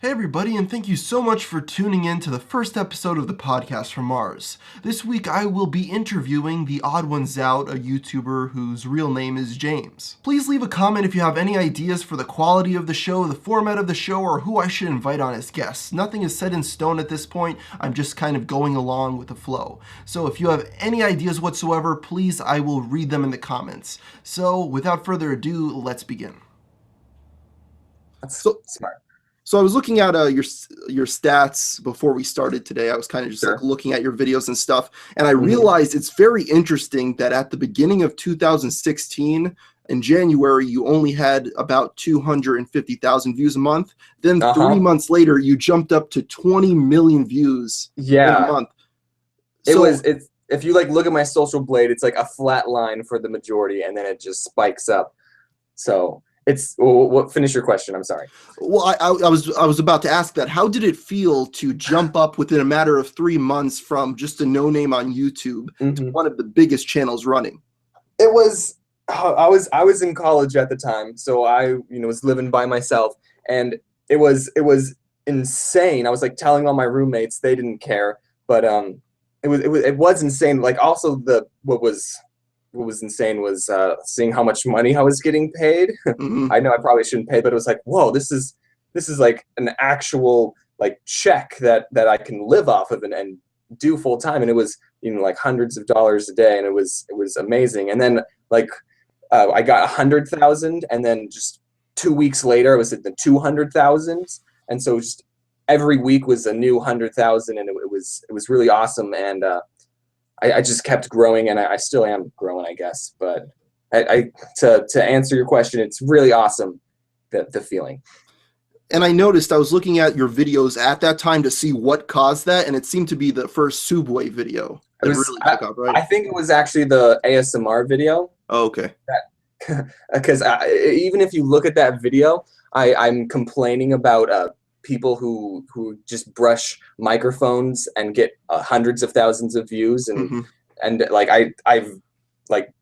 Hey everybody, and thank you so much for tuning in to the first episode of the podcast from Mars. This week I will be interviewing TheOdd1sOut, a YouTuber whose real name is James. Please leave a comment if you have any ideas for the quality of the show, the format of the show, or who I should invite on as guests. Nothing is set in stone at this point, I'm just kind of going along with the flow. So if you have any ideas whatsoever, please, I will read them in the comments. So without further ado, let's begin. That's So smart. So I was looking at your stats before we started today. I was kind of just like Sure. looking at your videos and stuff, and I hmm realized it's very interesting that at the beginning of 2016, in January, you only had about 250,000 views a month. Then three Uh-huh. months later, you jumped up to 20 million views in a Yeah. month. It's So if you like look at my social blade, it's like a flat line for the majority and then it just spikes up. So it's what finish your question, I'm sorry. Well, I was about to ask that. How did it feel to jump up within a matter of 3 months from just a no name on YouTube to hmm one of the biggest channels running? It was I was in college at the time, so I was living by myself and it was insane. I was like telling all my roommates, they didn't care, but it was insane. Like also the what was insane was seeing how much money I was getting paid. Hmm. I know I probably shouldn't pay, but it was like, whoa, this is like an actual like check that I can live off of and do full time. And it was like hundreds of dollars a day, and it was amazing. And then like I got 100,000, and then just 2 weeks later, I was at the 200,000, and so just every week was a new 100,000, and it was really awesome. And I just kept growing, and I still am growing, I guess. But to answer your question, it's really awesome, the feeling. And I noticed I was looking at your videos at that time to see what caused that, and it seemed to be the first Subway video It that was really took off, right? I think it was actually the ASMR video. Oh, okay. Because even if you look at that video, I'm complaining about people who just brush microphones and get hundreds of thousands of views, Hmm. and like like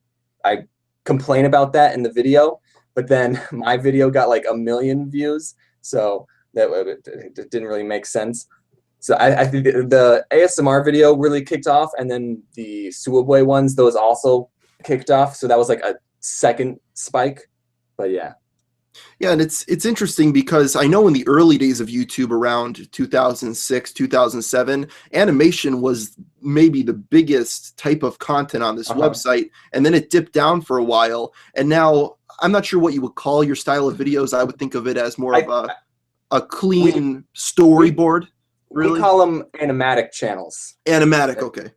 I complain about that in the video, but then my video got like 1 million views, so it didn't really make sense. So I think the ASMR video really kicked off, and then the Suabwe ones, those also kicked off. So that was like a second spike. But yeah. Yeah, and it's interesting because I know in the early days of YouTube around 2006, 2007, animation was maybe the biggest type of content on this Uh-huh. website, and then it dipped down for a while, and now I'm not sure what you would call your style of videos. I would think of it as more of I a we clean we storyboard, we really. call them animatic channels. Animatic, okay.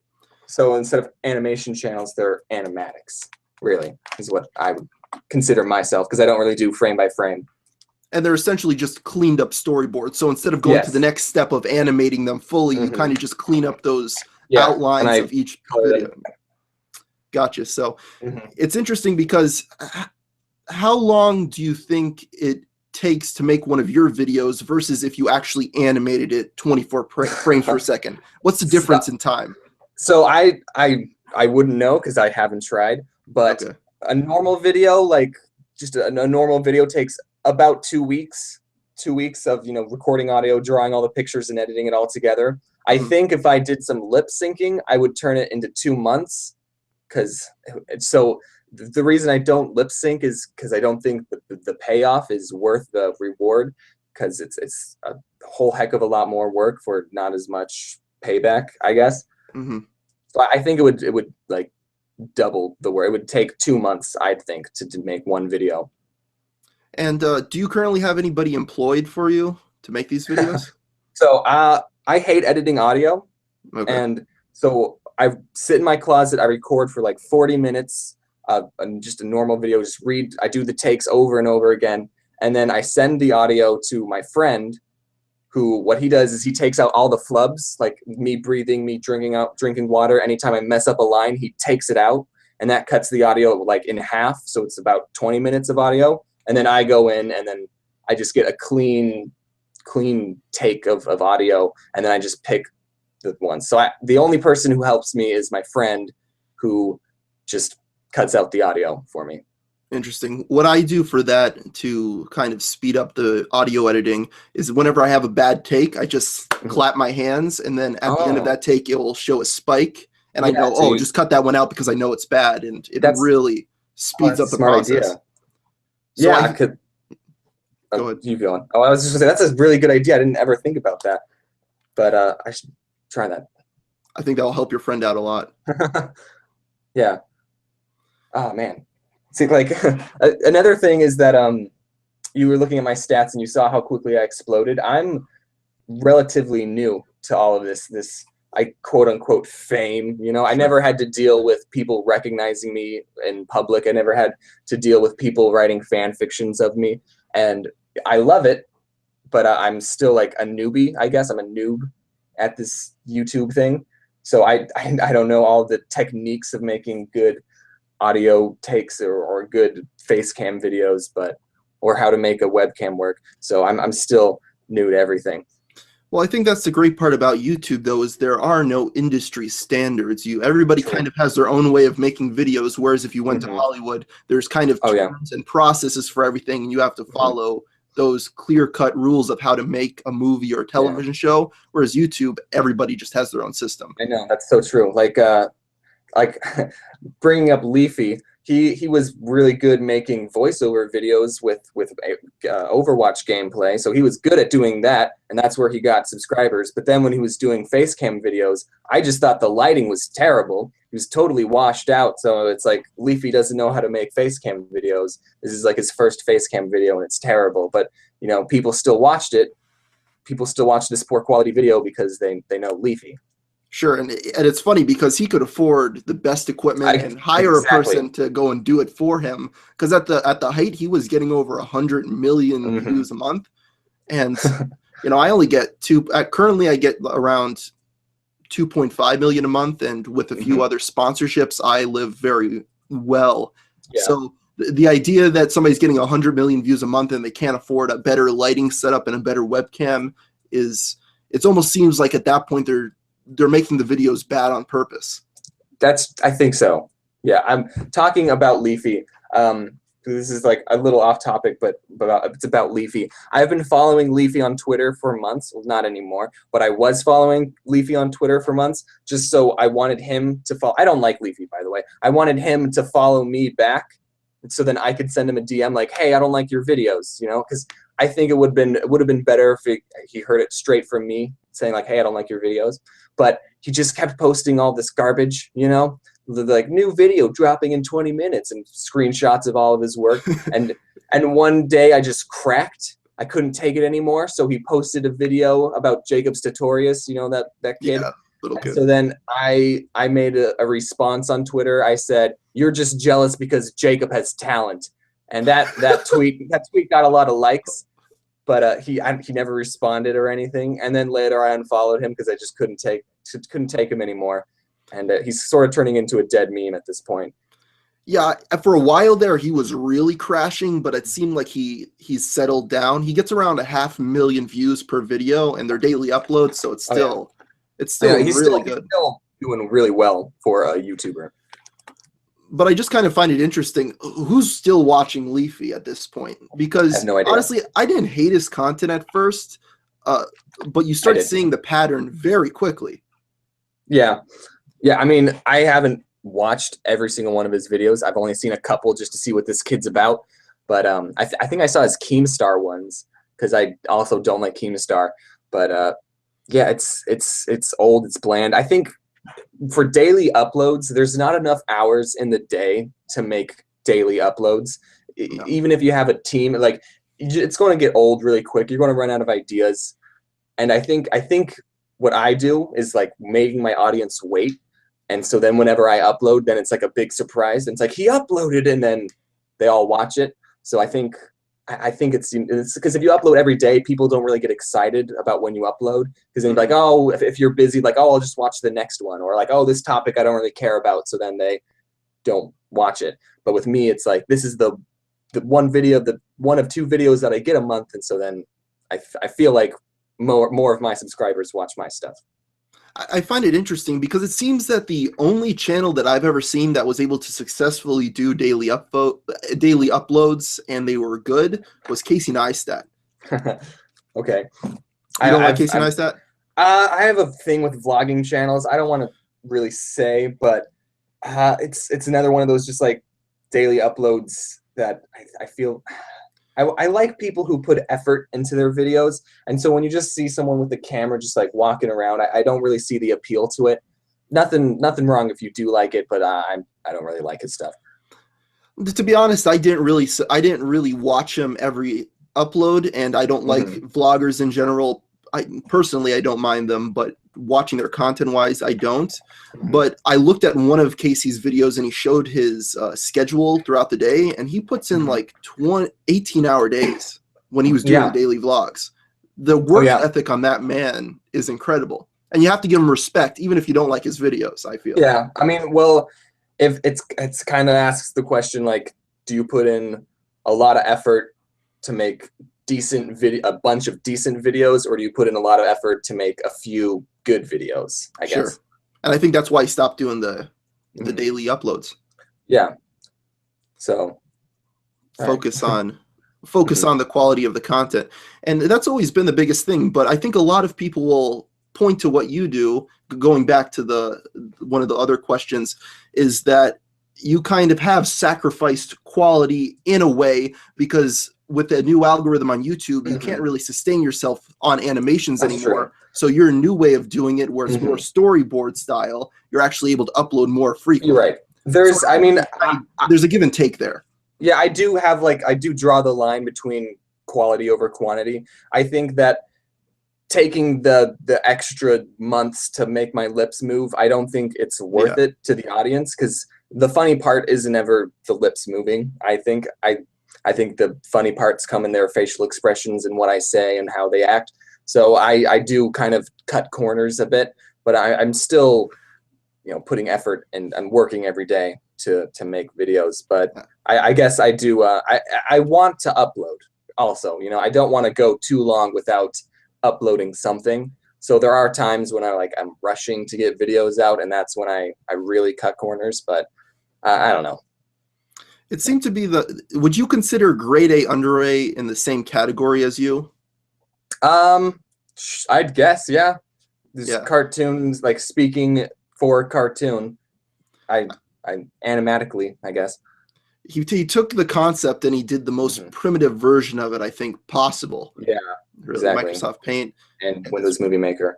So instead of animation channels, they're animatics. Really, is what I would consider myself, because I don't really do frame by frame. And they're essentially just cleaned up storyboards. So instead of going to the Yes. next step of animating them fully, you kind hmm of just clean up those Yeah, and outlines I of each color video. them. Gotcha. So hmm it's interesting because how long do you think it takes to make one of your videos versus if you actually animated it 24 frames per second? What's the so, difference in time? so I wouldn't know because I haven't tried, but Okay. a normal video, like just a normal video, takes about 2 weeks. 2 weeks of recording audio, drawing all the pictures, and editing it all together. I Hmm. think if I did some lip syncing, I would turn it into 2 months. Because so the reason I don't lip sync is because I don't think the payoff is worth the reward, because it's a whole heck of a lot more work for not as much payback, I guess. Hmm. So I think it would like double the work. It would take 2 months, I think, to make one video. And do you currently have anybody employed for you to make these videos? So I hate editing audio, Okay. and so I sit in my closet. I record for like 40 minutes, and just a normal video. Just read. I do the takes over and over again, and then I send the audio to my friend, who what he does is he takes out all the flubs, like me breathing, me drinking water. Anytime I mess up a line, he takes it out, and that cuts the audio like in half. So it's about 20 minutes of audio, and then I go in, and then I just get a clean take of audio, and then I just pick the ones. So the only person who helps me is my friend, who just cuts out the audio for me. Interesting. What I do for that to kind of speed up the audio editing is whenever I have a bad take, I just Mhm. clap my hands, and then at the end of Oh, that take, it will show a spike, and I yeah. go, So "Oh, just cut that one out because I know it's bad," and it that's really oh, speeds that's a up the smart process. idea. So Yeah, I could go ahead. keep going. Oh, I was just gonna say that's a really good idea. I didn't ever think about that, but I should try that. I think that will help your friend out a lot. Yeah. Oh man. See, like another thing is that you were looking at my stats and you saw how quickly I exploded. I'm relatively new to all of this I quote unquote fame. You know, I Sure. never had to deal with people recognizing me in public. I never had to deal with people writing fan fictions of me, and I love it. But I'm still like a newbie. I guess I'm a noob at this YouTube thing. So I don't know all the techniques of making good audio takes or good face cam videos, but or how to make a webcam work. So I'm still new to everything. Well, I think that's the great part about YouTube, though, is there are no industry standards. Everybody True. kind of has their own way of making videos. Whereas if you went to Hmm. Hollywood, there's kind of Oh yeah. terms and processes for everything, and you have to Hmm. follow those clear-cut rules of how to make a movie or a Yeah, television show. Whereas YouTube, everybody just has their own system. I know that's so true. Like bringing up Leafy, he was really good making voiceover videos with Overwatch gameplay, so he was good at doing that, and that's where he got subscribers. But then when he was doing face cam videos, I just thought the lighting was terrible. He was totally washed out, so it's like Leafy doesn't know how to make face cam videos. This is like his first face cam video, and it's terrible. But you know, people still watched it. People still watch this poor quality video because they know Leafy. Sure, and it's funny because he could afford the best equipment I and hire a exactly. person to go and do it for him. Because at the height, he was getting over 100 million Hmm. views a month, and I only get currently I get around 2.5 million a month, and with a few Hmm. other sponsorships, I live very well. Yeah. So the idea that somebody's getting 100 million views a month and they can't afford a better lighting setup and a better webcam is it almost seems like at that point they're making the videos bad on purpose. I think so. Yeah, I'm talking about Leafy. This is like a little off topic, but it's about Leafy. I've been following Leafy on Twitter for months. Well, not anymore, but I was following Leafy on Twitter for months just so I wanted him to follow. I don't like Leafy, by the way. I wanted him to follow me back, so then I could send him a DM like, "Hey, I don't like your videos," because I think it would have been better if he heard it straight from me saying like, "Hey, I don't like your videos," but he just kept posting all this garbage. Like new video dropping in 20 minutes and screenshots of all of his work. And one day I just cracked. I couldn't take it anymore. So he posted a video about Jacob Statorius, that kid. Yeah, little And kid. so then I made a response on Twitter. I said, "You're just jealous because Jacob has talent." And that tweet got a lot of likes, but he never responded or anything. And then later I unfollowed him because I just couldn't take him anymore. And he's sort of turning into a dead meme at this point. Yeah, for a while there he was really crashing, but it seemed like he's settled down. He gets around 500,000 views per video and their daily uploads, so it's Oh yeah, still it's I know, still really he's good. still doing really well for a YouTuber. But I just kind of find it interesting who's still watching Leafy at this point, I have because no idea. honestly, I didn't hate his content at first, uh, but you I start did. seeing the pattern very quickly. Yeah, yeah. I mean, I haven't watched every single one of his videos. I've only seen a couple just to see what this kid's about. But I think I saw his Keemstar ones because I also don't like Keemstar. But yeah, it's old. It's bland. I think for daily uploads, there's not enough hours in the day to make daily uploads. No. Even if you have a team, like it's going to get old really quick. You're going to run out of ideas. And I think what I do is like making my audience wait. And so then whenever I upload, then it's like a big surprise. And it's like he uploaded, and then they all watch it. So I think it's because if you upload every day, people don't really get excited about when you upload because then you're like, Mhm. oh, if you're busy, like, oh, I'll just watch the next one, or like, oh, this topic I don't really care about, so then they don't watch it. But with me, it's like this is the one of two videos that I get a month, and so then I feel like more of my subscribers watch my stuff. I find it interesting because it seems that the only channel that I've ever seen that was able to successfully do daily uploads and they were good was Casey Neistat. Okay. You don't like I've, Casey Neistat? I have a thing with vlogging channels. I don't want to really say, but it's another one of those just like daily uploads that I feel I like people who put effort into their videos. And so when you just see someone with the camera just like walking around, I don't really see the appeal to it. Nothing wrong if you do like it, but I don't really like his stuff. To be honest, I didn't really watch him every upload, and I don't like vloggers in general. Personally, I don't mind them, but watching their content wise, I don't. But I looked at one of Casey's videos and he showed his schedule throughout the day, and he puts in like 18-hour days when he was doing the daily vlogs. The work ethic on that man is incredible, and you have to give him respect, even if you don't like his videos, I feel. Yeah, I mean, well, if it's kind of asks the question like, do you put in a lot of effort to make a bunch of decent videos, or do you put in a lot of effort to make a few good videos? I guess. And I think that's why he stopped doing the daily uploads. Yeah. So focus on the quality of the content. And that's always been the biggest thing, but I think a lot of people will point to what you do. Going back to one of the other questions, is that you kind of have sacrificed quality in a way, because with the new algorithm on YouTube, you can't really sustain yourself on animations anymore. True. So your new way of doing it, where it's more storyboard style, you're actually able to upload more frequently. You're right. There's a give and take there. Yeah, I do draw the line between quality over quantity. I think that taking the extra months to make my lips move, I don't think it's worth it to the audience, because the funny part isn't ever the lips moving. I think the funny parts come in their facial expressions and what I say and how they act. So I do kind of cut corners a bit, but I'm still, putting effort and I'm working every day to make videos. But I guess I do. I want to upload also. I don't want to go too long without uploading something. So there are times when I'm rushing to get videos out, and that's when I really cut corners. But I don't know. It seemed to be would you consider grade A, under A in the same category as you? I'd guess, yeah. These cartoons, like speaking for cartoon, I animatically, I guess. He took the concept and he did the most primitive version of it, I think, possible. Yeah, really, exactly. Microsoft Paint and Windows Movie Maker.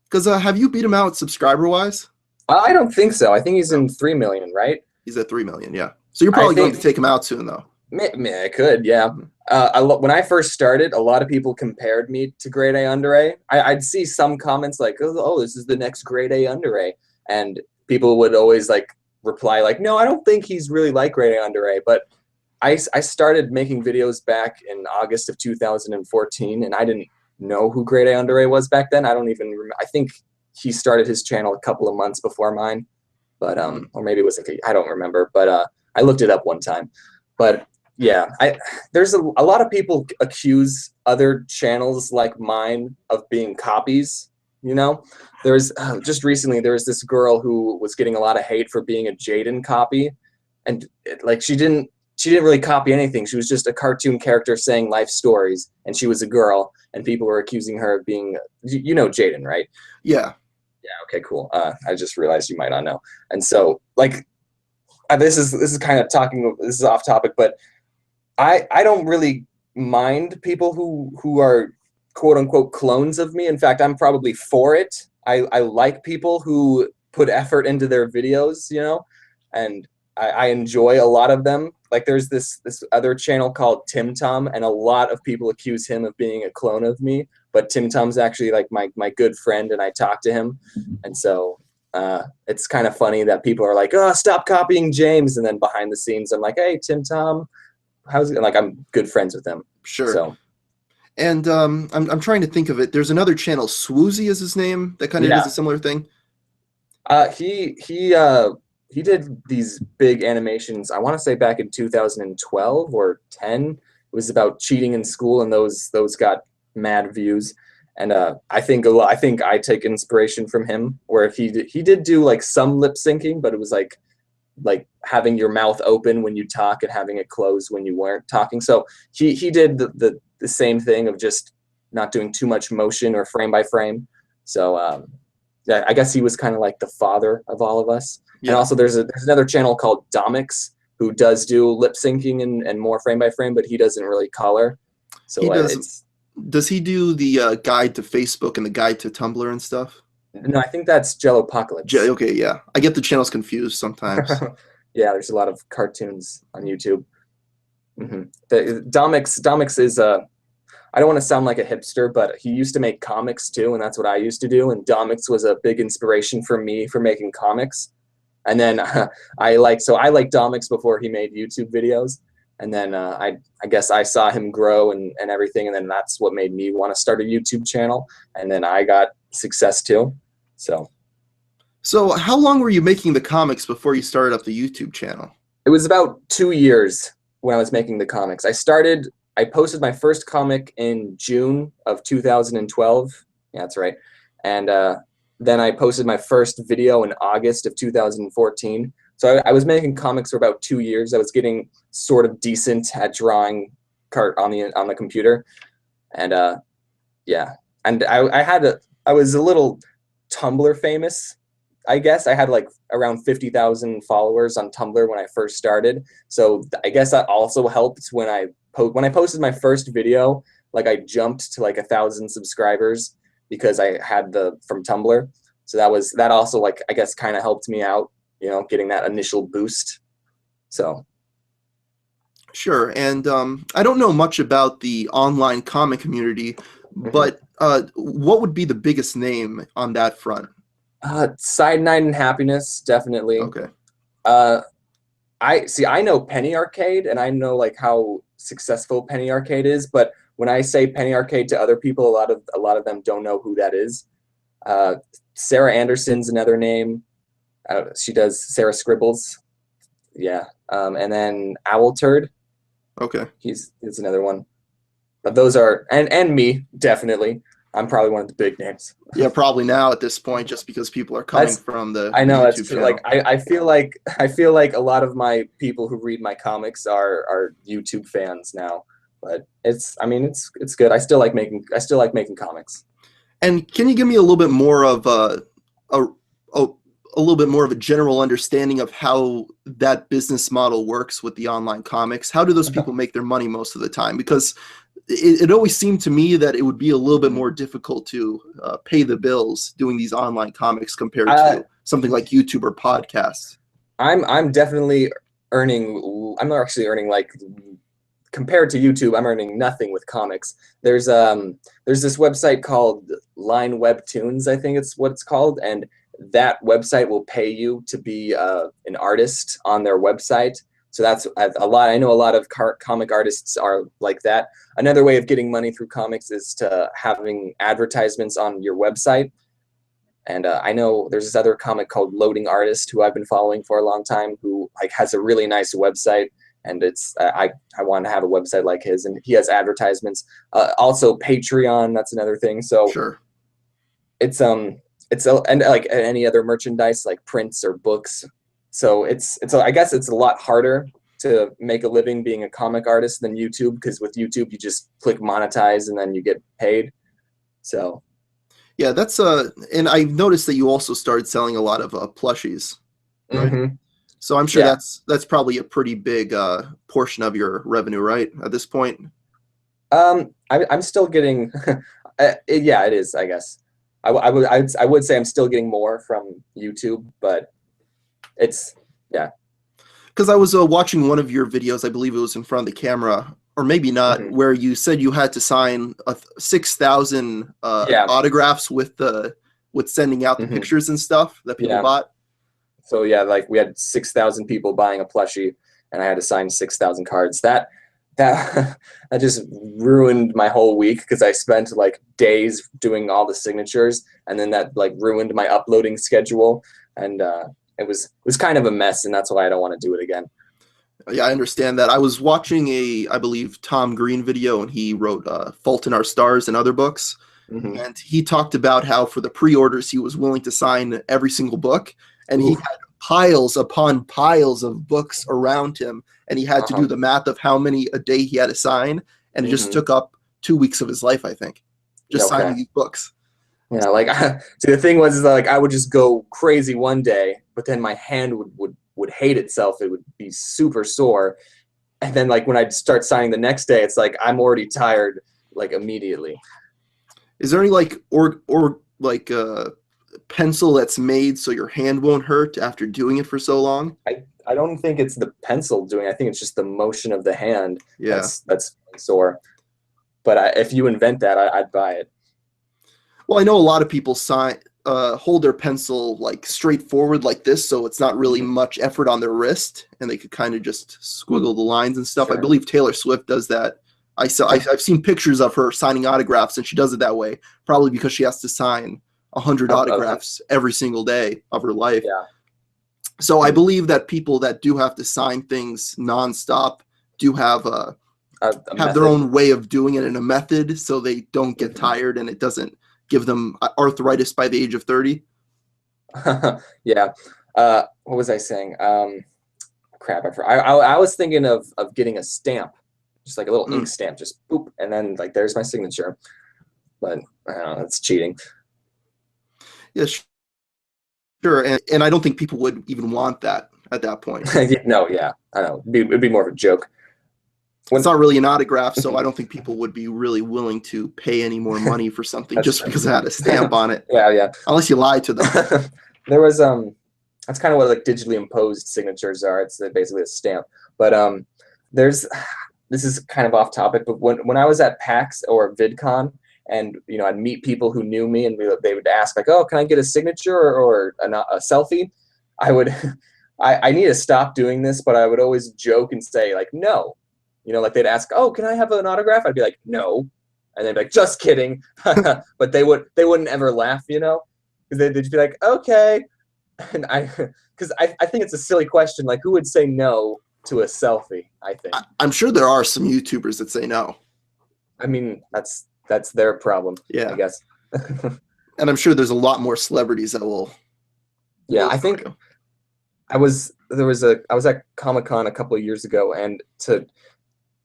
Because have you beat him out subscriber-wise? I don't think so. I think he's in 3 million, right? He's at 3 million, yeah. So you're probably going to take him out soon, though. I could, yeah. When I first started, a lot of people compared me to grade A, under A. I'd see some comments like, oh, this is the next grade A, under A. And people would always reply no, I don't think he's really like grade A, under A. But I started making videos back in August of 2014, and I didn't know who grade A, under A was back then. I don't even remember. I think he started his channel a couple of months before mine, but or maybe it was I don't remember. But I looked it up one time. But yeah, there's a lot of people accuse other channels like mine of being copies. There's just recently there was this girl who was getting a lot of hate for being a Jaden copy, and she didn't really copy anything. She was just a cartoon character saying life stories, and she was a girl, and people were accusing her of being, Jaden, right? Yeah. Yeah. Okay. Cool. I just realized you might not know, and so this is kind of this is off topic, but I don't really mind people who are quote unquote clones of me. In fact, I'm probably for it. I like people who put effort into their videos, and I enjoy a lot of them. Like there's this other channel called Tim Tom, and a lot of people accuse him of being a clone of me, but Tim Tom's actually my good friend, and I talk to him, and so it's kind of funny that people are like, oh, stop copying James, and then behind the scenes I'm like, hey, Tim Tom, how's it? I'm good friends with him. Sure. So. And I'm trying to think of it. There's another channel, Swoozy is his name, that kind of does a similar thing. He did these big animations, I want to say back in 2012 or 10. It was about cheating in school, and those got mad views. And I think I take inspiration from him, where if he did do like some lip syncing, but it was like having your mouth open when you talk and having it closed when you weren't talking. So he did the same thing of just not doing too much motion or frame by frame. So yeah, I guess he was kind of like the father of all of us. Yeah. And also there's another channel called Domix who does do lip syncing and more frame by frame, but he doesn't really color. So He does. it's Does he do the guide to Facebook and the guide to Tumblr and stuff? no, I think that's Jellopocalypse. Okay, yeah. I get the channels confused sometimes. Yeah, there's a lot of cartoons on YouTube. The Domix is I don't want to sound like a hipster, but he used to make comics too, and that's what I used to do. And Domix was a big inspiration for me for making comics. And then I liked Domix before he made YouTube videos. And then I guess I saw him grow and everything, and then that's what made me want to start a YouTube channel. And then I got success too. So how long were you making the comics before you started up the YouTube channel? It was about 2 years when I was making the comics. I posted my first comic in June of 2012. Yeah, that's right. And then I posted my first video in August of 2014. So I was making comics for about 2 years. I was getting sort of decent at drawing on the computer. And yeah, and I was a little Tumblr famous, I guess. I had like around 50,000 followers on Tumblr when I first started. So I guess that also helped when I posted my first video. Like I jumped to like 1,000 subscribers because I had from Tumblr. So that also like I guess kind of helped me out, getting that initial boost. So sure. And I don't know much about the online comic community, but what would be the biggest name on that front? Side Night and Happiness, definitely. Okay. I know Penny Arcade, and I know like how successful Penny Arcade is, but when I say Penny Arcade to other people, a lot of them don't know who that is. Sarah Anderson's another name. She does Sarah Scribbles. Yeah. And then Owl Turd. Okay. He's another one. But those are and me, definitely. I'm probably one of the big names. Yeah, probably now at this point, just because people are coming from the I know YouTube that's true. channel. Like I feel like a lot of my people who read my comics are YouTube fans now. But it's good. I still like making comics. And can you give me a little bit more of a little bit more of a general understanding of how that business model works with the online comics? How do those people make their money most of the time? Because it always seemed to me that it would be a little bit more difficult to pay the bills doing these online comics compared to something like YouTube or podcasts. I'm definitely earning. I'm actually earning like compared to YouTube. I'm earning nothing with comics. There's this website called Line Webtoons, I think it's what it's called, and that website will pay you to be an artist on their website. So that's a lot. I know a lot of comic artists are like that. Another way of getting money through comics is to having advertisements on your website. And I know there's this other comic called Loading Artist who I've been following for a long time, who like has a really nice website. And it's I want to have a website like his, and he has advertisements. Also Patreon, that's another thing. So sure, it's and like any other merchandise like prints or books. So I guess it's a lot harder to make a living being a comic artist than YouTube, because with YouTube you just click monetize and then you get paid. So yeah, that's and I noticed that you also started selling a lot of plushies, right? So I'm sure that's probably a pretty big portion of your revenue, right, at this point? I'm still getting yeah, it is, I guess. I would say I'm still getting more from YouTube, but it's because I was watching one of your videos, I believe it was in front of the camera, or maybe not, where you said you had to sign 6,000 autographs with sending out the pictures and stuff that people bought. So yeah, like we had 6,000 people buying a plushie, and I had to sign 6,000 cards. That just ruined my whole week, because I spent like days doing all the signatures, and then that like ruined my uploading schedule, and it was kind of a mess, and that's why I don't want to do it again. Yeah, I understand that. I was watching I believe Tom Green video, and he wrote Fault in Our Stars and other books, Mm-hmm. And he talked about how for the pre-orders he was willing to sign every single book, and he Oof. had piles upon piles of books around him, and he had to Uh-huh. do the math of how many a day he had to sign, and it just Mm-hmm. took up 2 weeks of his life, I think, just signing Okay. these books. Yeah, like see, the thing was is that, like, I would just go crazy one day, but then my hand would hate itself. It would be super sore, and then like when I'd start signing the next day, it's like I'm already tired like immediately. Is there any like or like pencil that's made so your hand won't hurt after doing it for so long? I don't think it's the pencil doing it. I think it's just the motion of the hand Yeah. that's sore. But if you invent that, I'd buy it. Well, I know a lot of people hold their pencil like straight forward like this, so it's not really Mhm. much effort on their wrist, and they could kind of just squiggle the lines and stuff. I Sure. believe Taylor Swift does that. I've seen pictures of her signing autographs, and she does it that way, probably because she has to sign 100 Of autographs every single day of her life. yeah. So I believe that people that do have to sign things nonstop do have A their method. own way of doing it in a method, so they don't get Mhm. tired and it doesn't give them arthritis by the age of 30. Yeah. What was I saying? Crap. I was thinking of getting a stamp, just like a little ink Mm. stamp, just boop, and then like there's my signature. But I don't know, that's cheating. Yeah, sure. And I don't think people would even want that at that point. No, yeah, I know. It'd be more of a joke. It's When not really an autograph, so I don't think people would be really willing to pay any more money for something that's just true. because it had a stamp on it, Yeah, yeah. unless you lie to them. There was that's kind of what like digitally imposed signatures are. It's basically a stamp. But there's this is kind of off topic, but when I was at PAX or VidCon, and you know I'd meet people who knew me, and they would ask like, "Oh, can I get a signature or a selfie?" I would I need to stop doing this, but I would always joke and say like, "No." You know, like they'd ask, "Oh, can I have an autograph?" I'd be like, "No," and they'd be like, "Just kidding," but they wouldn't ever laugh, you know, because they'd just be like, "Okay," and because I think it's a silly question, like who would say no to a selfie? I think. I'm sure there are some YouTubers that say no. I mean, that's their problem, I Yeah, guess. and I'm sure there's a lot more celebrities that Yeah, will I say think no. I was at Comic-Con a couple of years ago, and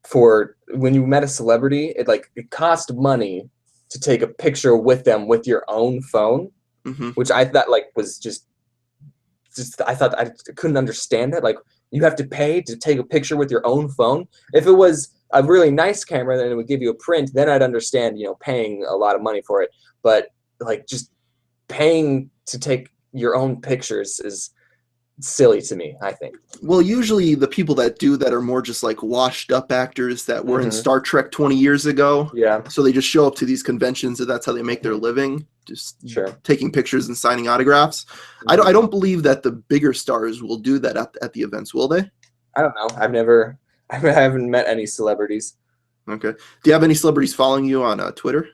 for when you met a celebrity, it cost money to take a picture with them with your own phone, Hmm. which I thought like was just I thought I couldn't understand it. Like you have to pay to take a picture with your own phone. If it was a really nice camera, then it would give you a print. Then I'd understand, you know, paying a lot of money for it. But like just paying to take your own pictures is silly to me, I think. Well, usually the people that do that are more just like washed up actors that were in Hmm. Star Trek 20 years ago. Yeah, So they just show up to these conventions and that's how they make their living, just sure. taking pictures and signing autographs. I Mhm. don't believe that the bigger stars will do that at the events, will they? I don't know. I haven't met any celebrities. Okay. Do you have any celebrities following you on Twitter?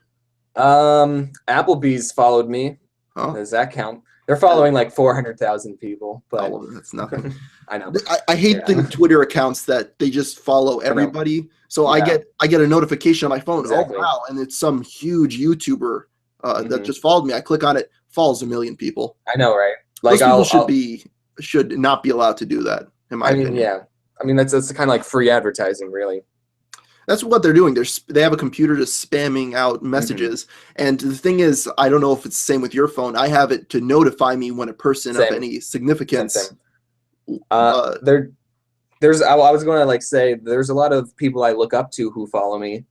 Applebee's followed me. Oh, Does that count? They're following like 400,000 people, oh, but well, that's nothing. I know. I hate the Yeah, Twitter accounts that they just follow I know. everybody. So Yeah, I get a notification on my phone. Oh exactly. wow, and it's some huge YouTuber that Hmm. just followed me. I click on it, follows a million people. I know, right? Like Those people I'll. should not be allowed to do that, in my I mean, opinion. yeah. I mean, that's kind of like free advertising, really. That's what they're doing. They have a computer just spamming out Hmm. messages. And the thing is, I don't know if it's the same with your phone. I have it to notify me when a person of Same, any same. significance. Uh, Uh, there, I was going to like say there's a lot of people I look up to who follow me.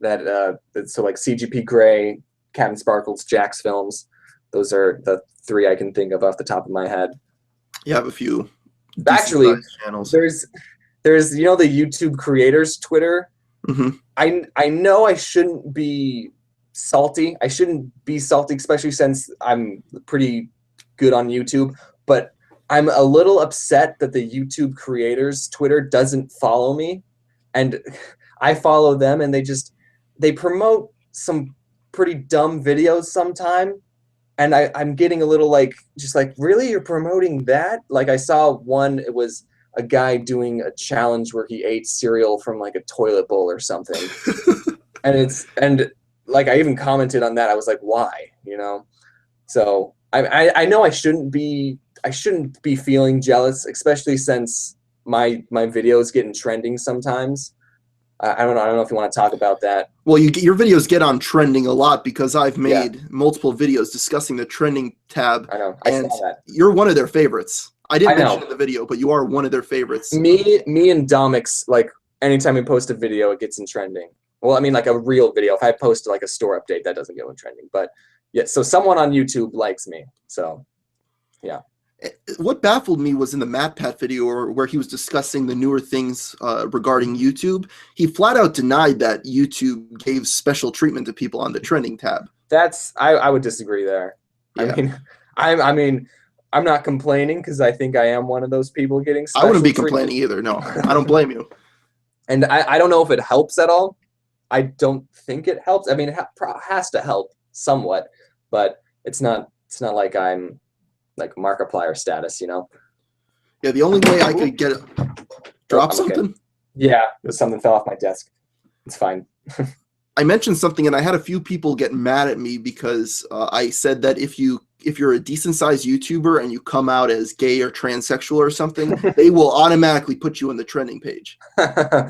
So like CGP Grey, Captain Sparkles, Jack's Films. Those are the three I can think of off the top of my head. you have a few decent Actually, sized channels. there's you know the YouTube creators Twitter. Hmm. I know I shouldn't be salty. I shouldn't be salty, especially since I'm pretty good on YouTube. But I'm a little upset that the YouTube creators Twitter doesn't follow me, and I follow them, and they promote some pretty dumb videos sometime. And I'm getting a little like just like really you're promoting that? Like I saw one, it was a guy doing a challenge where he ate cereal from like a toilet bowl or something. And like I even commented on that. I was like, why? So I know I shouldn't be feeling jealous, especially since my videos getting trending sometimes. I don't know if you want to talk about that. Well, your videos get on trending a lot because I've made multiple videos discussing the trending tab. I know. I and saw that. You're one of their favorites. I didn't I know. mention it in the video, but you are one of their favorites. Me and Domix, like anytime we post a video, it gets in trending. Well, I mean, like a real video. If I post like a store update, that doesn't go in trending. But yeah, so someone on YouTube likes me. So yeah. What baffled me was in the MatPat video where he was discussing the newer things regarding YouTube. He flat out denied that YouTube gave special treatment to people on the trending tab. I would disagree there. Yeah. I mean, I'm not complaining because I think I am one of those people getting special I wouldn't be treatment. complaining either. No, I don't blame you. And I don't know if it helps at all. I don't think it helps. I mean, it has to help somewhat, but it's not like I'm like Markiplier status, Yeah, the only way I could get it. Drop something? Okay. Yeah, something fell off my desk. It's fine. I mentioned something, and I had a few people get mad at me because I said that if you're a decent-sized YouTuber and you come out as gay or transsexual or something, they will automatically put you on the trending page.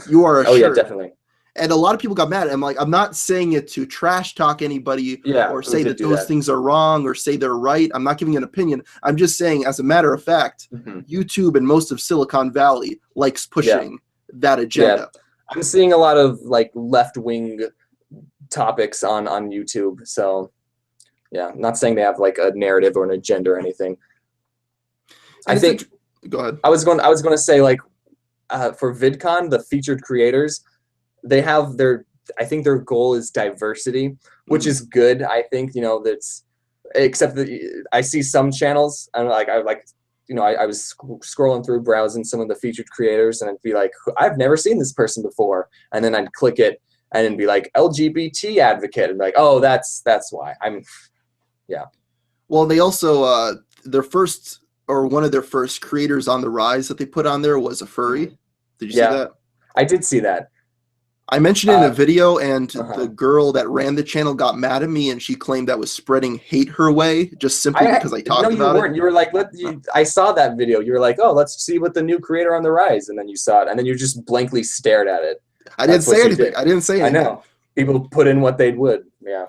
You are assured. Oh yeah, definitely. And a lot of people got mad. I'm like, I'm not saying it to trash talk anybody or say that those things are wrong or say they're right. I'm not giving an opinion. I'm just saying, as a matter of fact, YouTube and most of Silicon Valley likes pushing that agenda. Yeah. I'm seeing a lot of like left-wing topics on YouTube. So yeah, I'm not saying they have like a narrative or an agenda or anything. I think. Go ahead. I was going to say, like, for VidCon, the featured creators, they have I think their goal is diversity, which is good. I think, that's, except that I see some channels, and I was scrolling through, browsing some of the featured creators, and I'd be like, I've never seen this person before. And then I'd click it and it'd be like LGBT advocate. And like, oh, that's why yeah. Well, they also, one of their first creators on the rise that they put on there was a furry. Did you see that? I did see that. I mentioned it in a video, and the girl that ran the channel got mad at me, and she claimed that was spreading hate her way just simply because I talked about it. No, you weren't. You were like, I saw that video. You were like, oh, let's see what the new creator on the rise, and then you saw it, and then you just blankly stared at it. I didn't say anything. I didn't say anything. I know. People put in what they would. Yeah.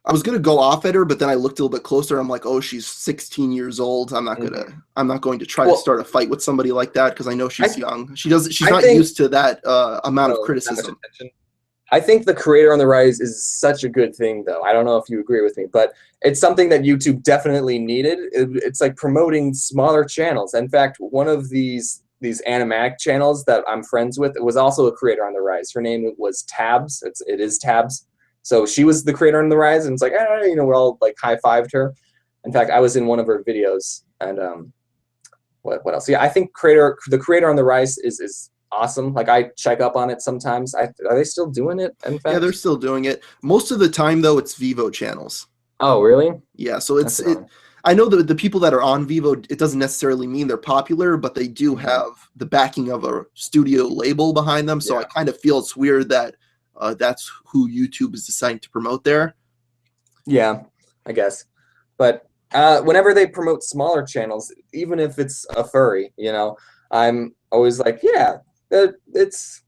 I was gonna go off at her, but then I looked a little bit closer. I'm like, oh, she's 16 years old. I'm not going to try to start a fight with somebody like that because I know she's young. She's not used to that amount of criticism. I think the creator on the rise is such a good thing, though. I don't know if you agree with me, but it's something that YouTube definitely needed. It's like promoting smaller channels. In fact, one of these animatic channels that I'm friends with was also a creator on the rise. Her name was Tabs. It is Tabs. So she was the creator on the rise, and it's like, we all like high-fived her. In fact, I was in one of her videos, and what else? Yeah, I think the creator on the rise is awesome. Like, I check up on it sometimes. Are they still doing it? In fact, yeah, they're still doing it. Most of the time, though, it's Vivo channels. Oh, really? Yeah. So I know that the people that are on Vivo, it doesn't necessarily mean they're popular, but they do have the backing of a studio label behind them. So I kind of feel it's weird that that's who YouTube is deciding to promote there. Yeah, I guess. But whenever they promote smaller channels, even if it's a furry, I'm always like, yeah, it's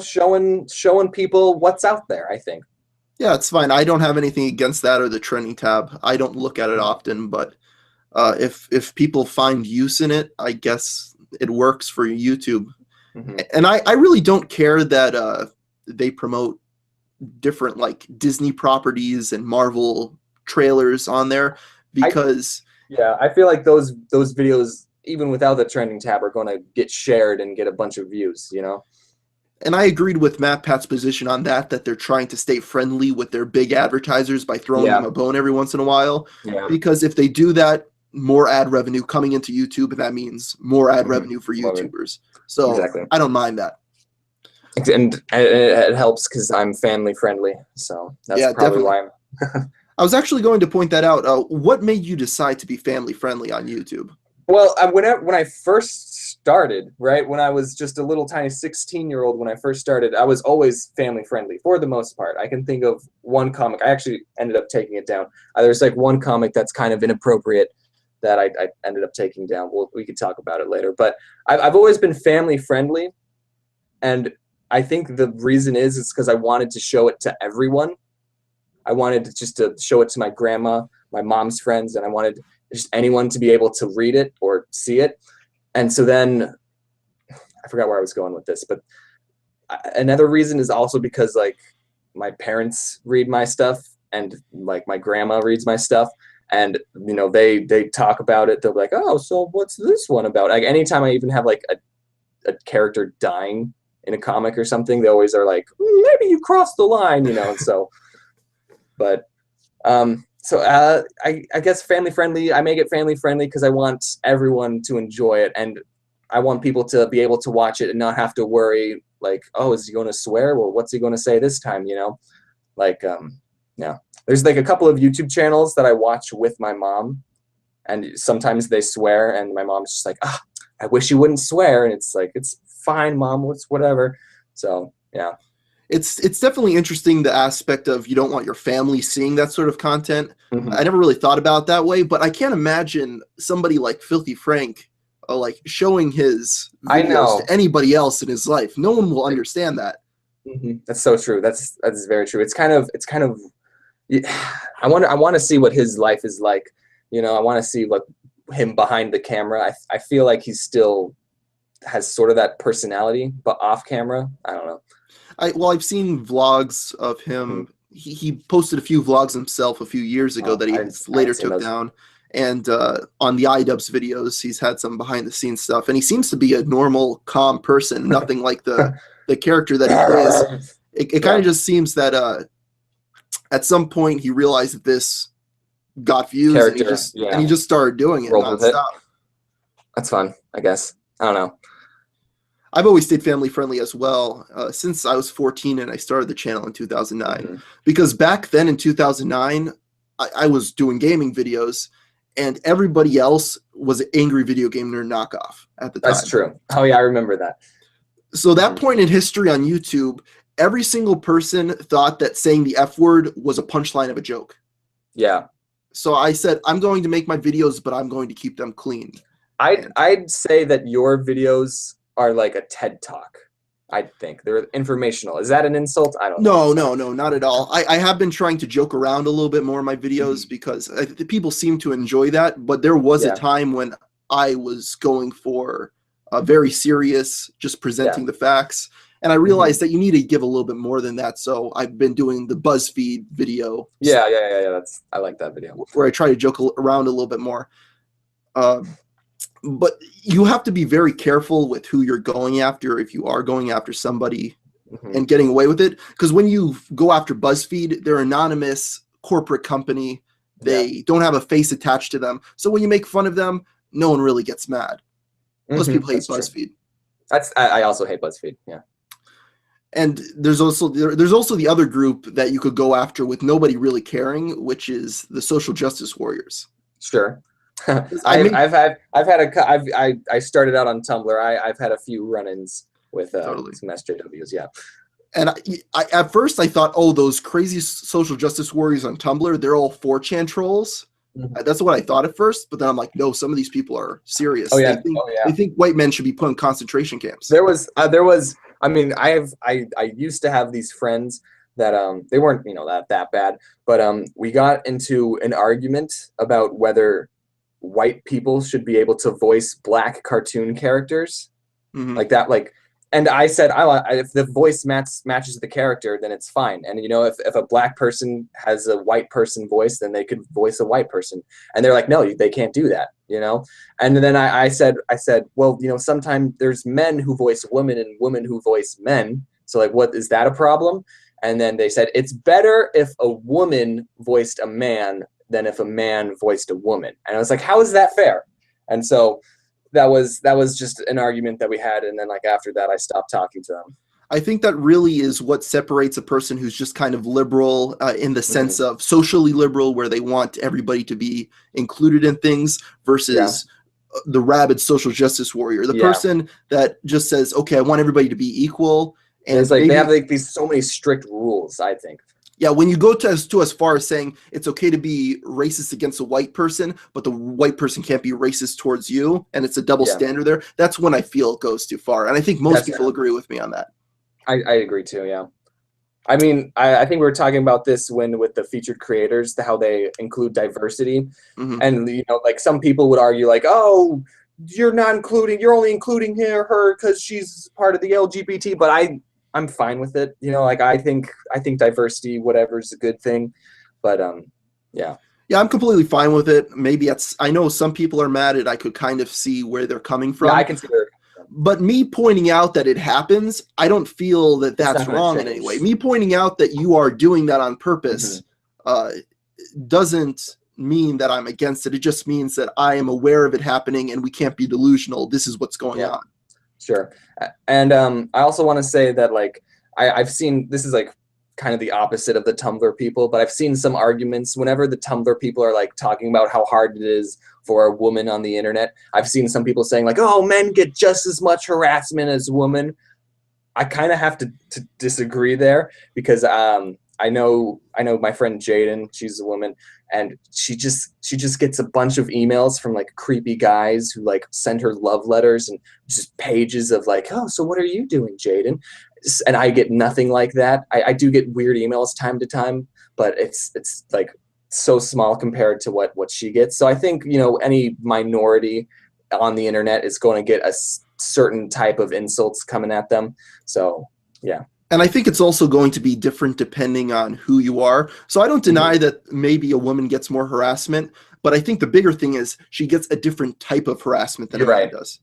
showing people what's out there, I think. Yeah, it's fine. I don't have anything against that or the trending tab. I don't look at it often, but if people find use in it, I guess it works for YouTube. And I really don't care that they promote different like Disney properties and Marvel trailers on there because I feel like those videos, even without the trending tab, are going to get shared and get a bunch of views, And I agreed with MatPat's position on that they're trying to stay friendly with their big advertisers by throwing them a bone every once in a while. Yeah. Because if they do that, more ad revenue coming into YouTube, and that means more ad revenue for YouTubers. So I don't mind that. And it helps because I'm family friendly. So that's probably why I'm... I was actually going to point that out. What made you decide to be family friendly on YouTube? Well, when I first started, right, when I was just a little tiny 16-year-old, when I first started, I was always family friendly for the most part. I can think of one comic. I actually ended up taking it down. There's like one comic that's kind of inappropriate that I ended up taking down. We could talk about it later. But I've always been family friendly, and I think the reason is because I wanted to show it to everyone. I wanted just to show it to my grandma, my mom's friends, and I wanted just anyone to be able to read it or see it. And so then I forgot where I was going with this, but another reason is also because like my parents read my stuff and like my grandma reads my stuff, and you know they talk about it. They'll be like, oh, so what's this one about? Like anytime I even have like a character dying in a comic or something, they always are like, maybe you crossed the line, you know. And so but so I guess family friendly. I make it family friendly because I want everyone to enjoy it, and I want people to be able to watch it and not have to worry like, oh, is he going to swear? Well, what's he going to say this time? You know, like yeah. There's like a couple of YouTube channels that I watch with my mom, and sometimes they swear, and my mom's just like, ah, I wish you wouldn't swear, and it's like, it's fine, mom, it's whatever. So yeah. It's definitely interesting, the aspect of you don't want your family seeing that sort of content. Mm-hmm. I never really thought about it that way, but I can't imagine somebody like Filthy Frank like showing his videos to anybody else in his life. No one will understand that. Mm-hmm. That's so true. That's very true. It's kind of I want to see what his life is like. You know, I want to see what him behind the camera. I feel like he still has sort of that personality, but off camera, I don't know. I've seen vlogs of him. He posted a few vlogs himself a few years ago that he later took down. And on the iDubbbz videos, he's had some behind the scenes stuff. And he seems to be a normal, calm person, nothing like the character that he plays. It kind of just seems that at some point he realized that this got views, and he just started doing it nonstop. That's fun, I guess. I don't know. I've always stayed family friendly as well since I was 14 and I started the channel in 2009. Because back then in 2009, I was doing gaming videos, and everybody else was an angry video game nerd knockoff at the time. That's true. Oh yeah, I remember that. So that point in history on YouTube, every single person thought that saying the F word was a punchline of a joke. Yeah. So I said, I'm going to make my videos, but I'm going to keep them clean. I'd say that your videos are like a TED Talk. I think they're informational. Is that an insult? I don't know. No, not at all. I have been trying to joke around a little bit more in my videos because people seem to enjoy that. But there was a time when I was going for a very serious, just presenting the facts. And I realized that you need to give a little bit more than that. So I've been doing the BuzzFeed video. Yeah. I like that video. Where I try to joke around a little bit more. But you have to be very careful with who you're going after if you are going after somebody and getting away with it. Because when you go after BuzzFeed, they're an anonymous corporate company. They don't have a face attached to them. So when you make fun of them, no one really gets mad. Most people hate BuzzFeed. I also hate BuzzFeed, yeah. And there's also the other group that you could go after with nobody really caring, which is the social justice warriors. Sure. I started out on Tumblr. I've had a few run-ins with some SJWs, yeah. And I at first I thought, oh, those crazy social justice warriors on Tumblr, they're all 4chan trolls. That's what I thought at first, but then I'm like, no, some of these people are serious. Oh yeah, they think white men should be put in concentration camps. There was. I mean, I used to have these friends that they weren't that bad, but we got into an argument about whether white people should be able to voice black cartoon characters like that, and I said, if the voice matches the character, then it's fine. And if a black person has a white person voice, then they could voice a white person. And they're like, no, they can't do that, And then I said, well, sometimes there's men who voice women and women who voice men. So what is that a problem? And then they said, it's better if a woman voiced a man than if a man voiced a woman. And I was like, how is that fair? And so that was just an argument that we had, and then after that I stopped talking to them. I think that really is what separates a person who's just kind of liberal in the sense of socially liberal, where they want everybody to be included in things, versus the rabid social justice warrior, the Yeah. person that just says, okay, I want everybody to be equal. And it's like they have like these so many strict rules, I think. Yeah, when you go to as far as saying it's okay to be racist against a white person, but the white person can't be racist towards you, and it's a double standard there, that's when I feel it goes too far. And I think most people agree with me on that. I agree too, yeah. I mean, I think we were talking about this with the featured creators, how they include diversity. And, you know, like some people would argue like, oh, you're only including her because she's part of the LGBT, but I'm fine with it. You know, like I think diversity, whatever, is a good thing. But yeah. Yeah, I'm completely fine with it. Maybe I know some people are mad at I could kind of see where they're coming from. Yeah, I can see where. But me pointing out that it happens, I don't feel that that's wrong in any way. Me pointing out that you are doing that on purpose doesn't mean that I'm against it. It just means that I am aware of it happening and we can't be delusional. This is what's going on. Sure. And I also want to say that, like, I've seen, this is like kind of the opposite of the Tumblr people, but I've seen some arguments whenever the Tumblr people are like talking about how hard it is for a woman on the internet. I've seen some people saying like, oh, men get just as much harassment as women. I kind of have to disagree there, because I know my friend Jaden, she's a woman, and she just gets a bunch of emails from like creepy guys who like send her love letters and just pages of like, oh, so what are you doing, Jaden? And I get nothing like that. I do get weird emails time to time, but it's like so small compared to what she gets. So I think, you know, any minority on the internet is going to get a certain type of insults coming at them. So yeah. And I think it's also going to be different depending on who you are. So I don't deny that maybe a woman gets more harassment, but I think the bigger thing is she gets a different type of harassment than a man does.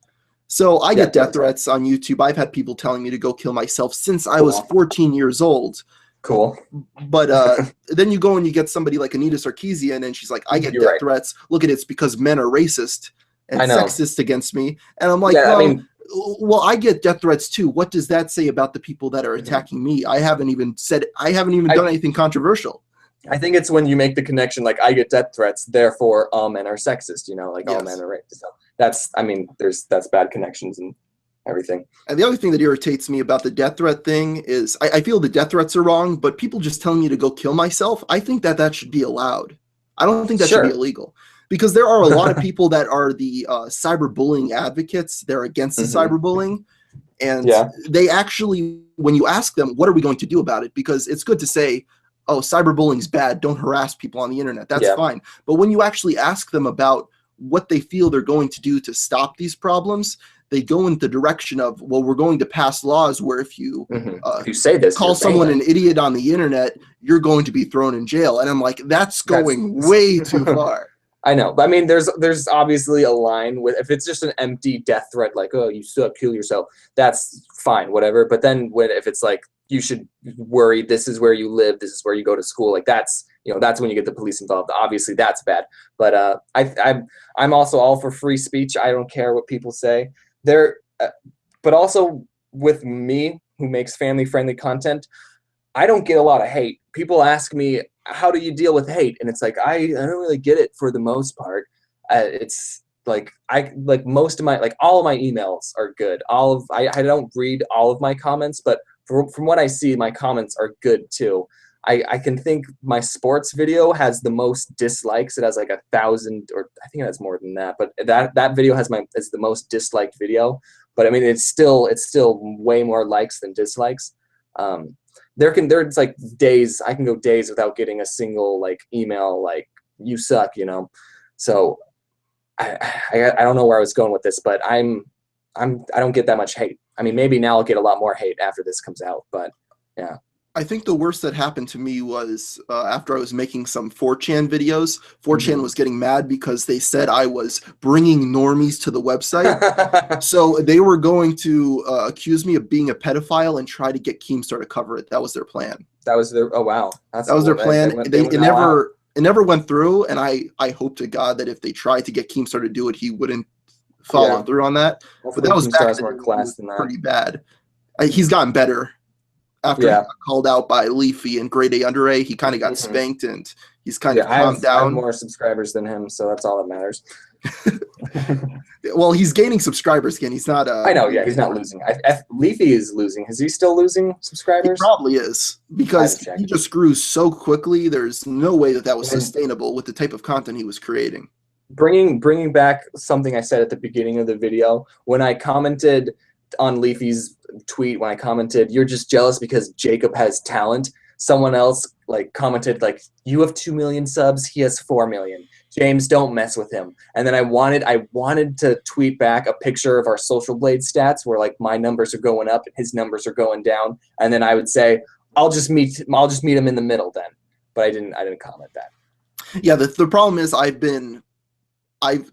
So I get death threats on YouTube. I've had people telling me to go kill myself since I was 14 years old. Cool. But then you go and you get somebody like Anita Sarkeesian, and she's like, I get death threats. Look at it, it's because men are racist and sexist against me. And I'm like, well, I get death threats too. What does that say about the people that are attacking me? I haven't even done anything controversial. I think it's when you make the connection, like, I get death threats, therefore all men are sexist, you know, like all men are racist. So that's bad connections and everything. And the other thing that irritates me about the death threat thing is I feel the death threats are wrong, but people just telling me to go kill myself, I think that should be allowed. I don't think that should be illegal. Because there are a lot of people that are the cyberbullying advocates. They're against the cyberbullying. And they actually, when you ask them, what are we going to do about it? Because it's good to say, oh, cyberbullying's bad. Don't harass people on the internet. That's fine. But when you actually ask them about what they feel they're going to do to stop these problems, they go in the direction of, well, we're going to pass laws where if you say this, call someone an idiot on the internet, you're going to be thrown in jail. And I'm like, that's going way too far. I know, but I mean, there's obviously a line with, if it's just an empty death threat, like, oh, you suck, kill yourself, that's fine, whatever. But then if it's like, you should worry, this is where you live, this is where you go to school, like that's when you get the police involved. Obviously, that's bad. But I'm also all for free speech. I don't care what people say. But also with me, who makes family-friendly content, I don't get a lot of hate. People ask me, how do you deal with hate? And it's like, I don't really get it for the most part. It's like, most of my, like, all of my emails are good. I don't read all of my comments, but from what I see, my comments are good too. I can think my sports video has the most dislikes. It has like 1,000, or I think it has more than that, but that video is the most disliked video. But I mean, it's still way more likes than dislikes. There's like days, I can go days without getting a single like email like, you suck, you know. So I don't know where I was going with this, but I don't get that much hate. I mean, maybe now I'll get a lot more hate after this comes out, but yeah. I think the worst that happened to me was after I was making some 4chan videos. 4chan was getting mad because they said I was bringing normies to the website. So they were going to accuse me of being a pedophile and try to get Keemstar to cover it. That was their plan. That was their, oh wow. That was their plan. It never went through, and I hope to God that if they tried to get Keemstar to do it, he wouldn't follow through on that. Hopefully but that was more class than that. Pretty bad. He's gotten better. after he got called out by Leafy in grade A under A. He kind of got spanked, and he's kind of calmed down. I have more subscribers than him, so that's all that matters. Well, he's gaining subscribers again. He's not. I know, yeah, he's not losing. Leafy is losing. Is he still losing subscribers? He probably is, because he just grew so quickly. There's no way that was sustainable with the type of content he was creating. Bringing back something I said at the beginning of the video, when I commented on Leafy's tweet, when I commented, "You're just jealous because Jacob has talent," someone else like commented like, "You have 2 million subs, he has 4 million. James, don't mess with him." And then I wanted to tweet back a picture of our Social Blade stats where like my numbers are going up and his numbers are going down, and then I would say, I'll just meet him in the middle then. But I didn't comment that. Yeah, the problem is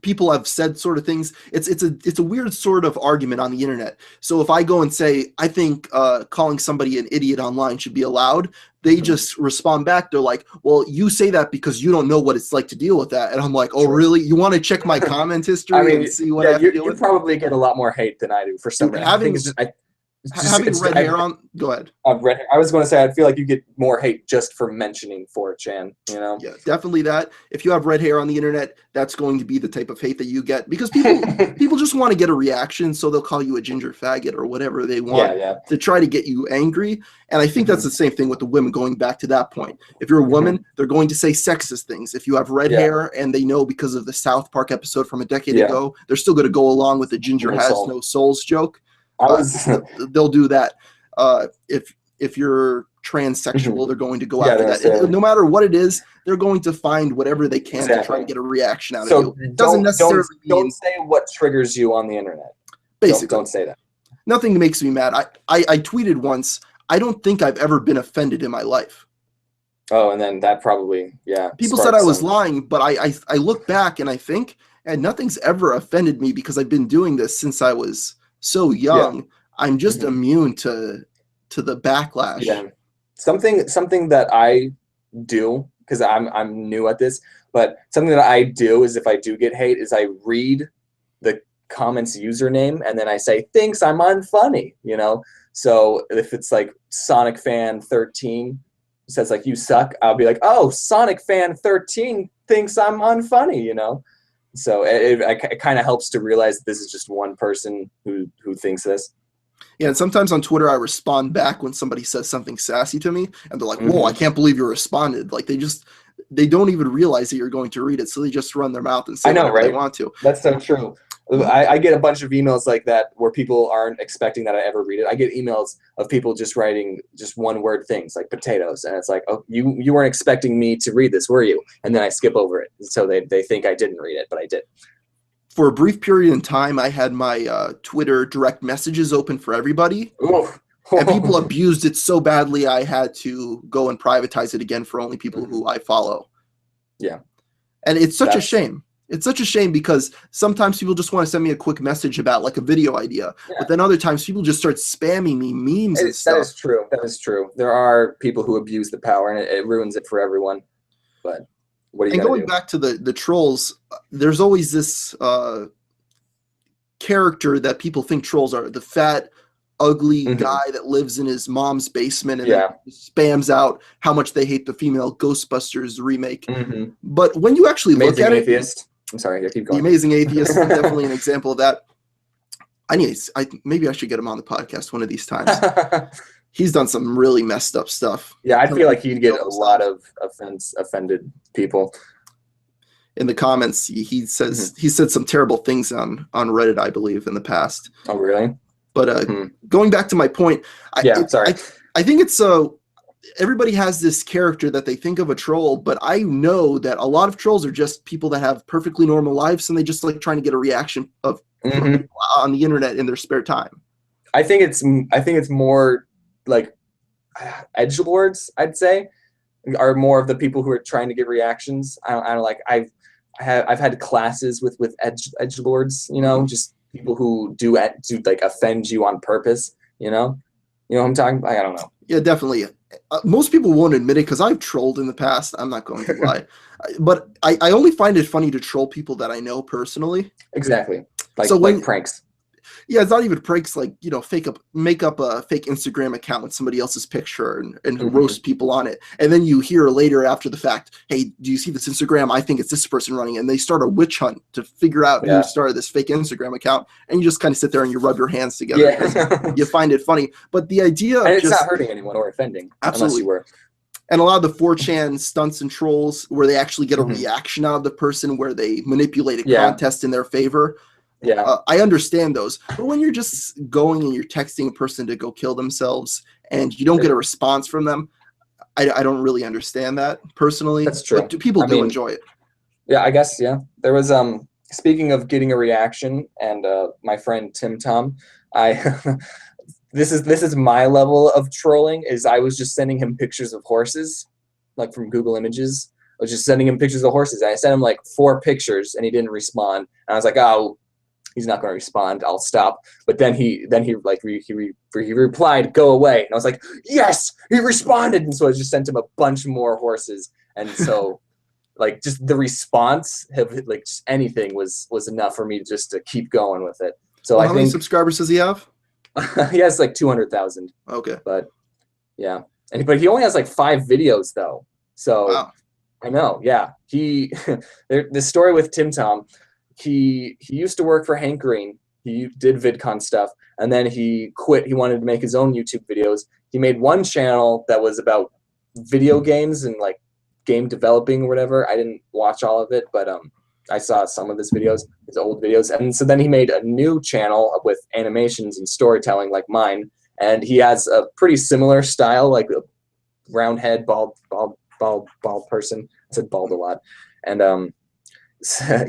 people have said sort of things. It's a weird sort of argument on the internet. So if I go and say I think calling somebody an idiot online should be allowed, they just respond back. They're like, "Well, you say that because you don't know what it's like to deal with that." And I'm like, "Oh, really? You want to check my comment history and see what I have to deal with?" You probably get a lot more hate than I do for some reason. Having red hair on, go ahead. I was going to say, I feel like you get more hate just for mentioning 4chan, you know? Yeah, definitely that. If you have red hair on the internet, that's going to be the type of hate that you get, because people just want to get a reaction, so they'll call you a ginger faggot or whatever they want to try to get you angry. And I think that's the same thing with the women, going back to that point. If you're a woman, they're going to say sexist things. If you have red hair and they know because of the South Park episode from a decade ago, they're still going to go along with the ginger has no souls joke. They'll do that. If you're transsexual, they're going to go after that. No matter what it is, they're going to find whatever they can to try to get a reaction out of you. It doesn't necessarily don't say what triggers you on the internet. Basically, don't say that. Nothing makes me mad. I tweeted once, "I don't think I've ever been offended in my life." Oh, and then that probably People said I was lying, but I look back and I think, and nothing's ever offended me because I've been doing this since I was so young. I'm just immune to the backlash. Something that I do, because I'm new at this, but something that I do is, if I do get hate, is I read the comments username and then I say, "Thinks I'm unfunny," you know? So if it's like Sonic Fan 13 says like, "You suck," I'll be like, "Oh, Sonic Fan 13 thinks I'm unfunny," you know? So it kind of helps to realize that this is just one person who thinks this. Yeah, and sometimes on Twitter I respond back when somebody says something sassy to me, and they're like, "Whoa, I can't believe you responded." Like they don't even realize that you're going to read it, so they just run their mouth and say whatever they want to. That's so true. I get a bunch of emails like that where people aren't expecting that I ever read it. I get emails of people just writing just one-word things like potatoes, and it's like, "Oh, you weren't expecting me to read this, were you?" And then I skip over it, so they think I didn't read it, but I did. For a brief period in time, I had my Twitter direct messages open for everybody, and people abused it so badly I had to go and privatize it again for only people who I follow. Yeah, and it's such a shame. It's such a shame, because sometimes people just want to send me a quick message about like a video idea, but then other times people just start spamming me memes and stuff. That is true. That is true. There are people who abuse the power, and it ruins it for everyone. But what are you going back to the trolls, there's always this character that people think trolls are: the fat, ugly guy that lives in his mom's basement and then spams out how much they hate the female Ghostbusters remake. But when you actually look at it, I'm sorry, keep going. The Amazing Atheist is definitely an example of that. Maybe I should get him on the podcast one of these times. He's done some really messed up stuff. Yeah, I feel like he'd get a lot of offended people. In the comments, he says he said some terrible things on Reddit, I believe, in the past. Oh, really? But going back to my point, I think it's everybody has this character that they think of a troll, but I know that a lot of trolls are just people that have perfectly normal lives, and they just like trying to get a reaction of on the internet in their spare time. I think it's more like edgelords, I'd say, are more of the people who are trying to get reactions. I don't like I've had classes with edgelords, you know, just people who do like offend you on purpose, you know what I'm talking about? I don't know. Yeah, definitely. Most people won't admit it because I've trolled in the past. I'm not going to lie. But I only find it funny to troll people that I know personally. Exactly. Like pranks. Yeah, it's not even pranks like, make up a fake Instagram account with somebody else's picture and roast people on it. And then you hear later after the fact, hey, do you see this Instagram? I think it's this person running. And they start a witch hunt to figure out who started this fake Instagram account. And you just kind of sit there and you rub your hands together because you find it funny. But the idea and it's not hurting anyone or offending. Absolutely. Unless you were. And a lot of the 4chan stunts and trolls where they actually get a reaction out of the person where they manipulate a contest in their favor. Yeah, I understand those. But when you're just going and you're texting a person to go kill themselves and you don't get a response from them, I don't really understand that personally. That's true. But people do enjoy it. Yeah, I guess, yeah. There was, speaking of getting a reaction, and my friend Tim Tom, this is my level of trolling, is I was just sending him pictures of horses, like from Google Images. I was just sending him pictures of horses. And I sent him like 4 pictures and he didn't respond. And I was like, oh, he's not going to respond. I'll stop. But then he replied, go away. And I was like, yes, he responded. And so I just sent him a bunch more horses. And so like just the response, like just anything was enough for me just to keep going with it. So how many subscribers does he have? He has like 200,000. Okay. But yeah. But he only has like 5 videos though. So wow. I know. Yeah. The story with Tim Tom, he used to work for Hank Green. He did VidCon stuff, and then he quit. He wanted to make his own YouTube videos. He made one channel that was about video games and like game developing or whatever. I didn't watch all of it, but I saw some of his videos, his old videos. And so then he made a new channel with animations and storytelling like mine. And he has a pretty similar style, like a round head, bald person. I said bald a lot. And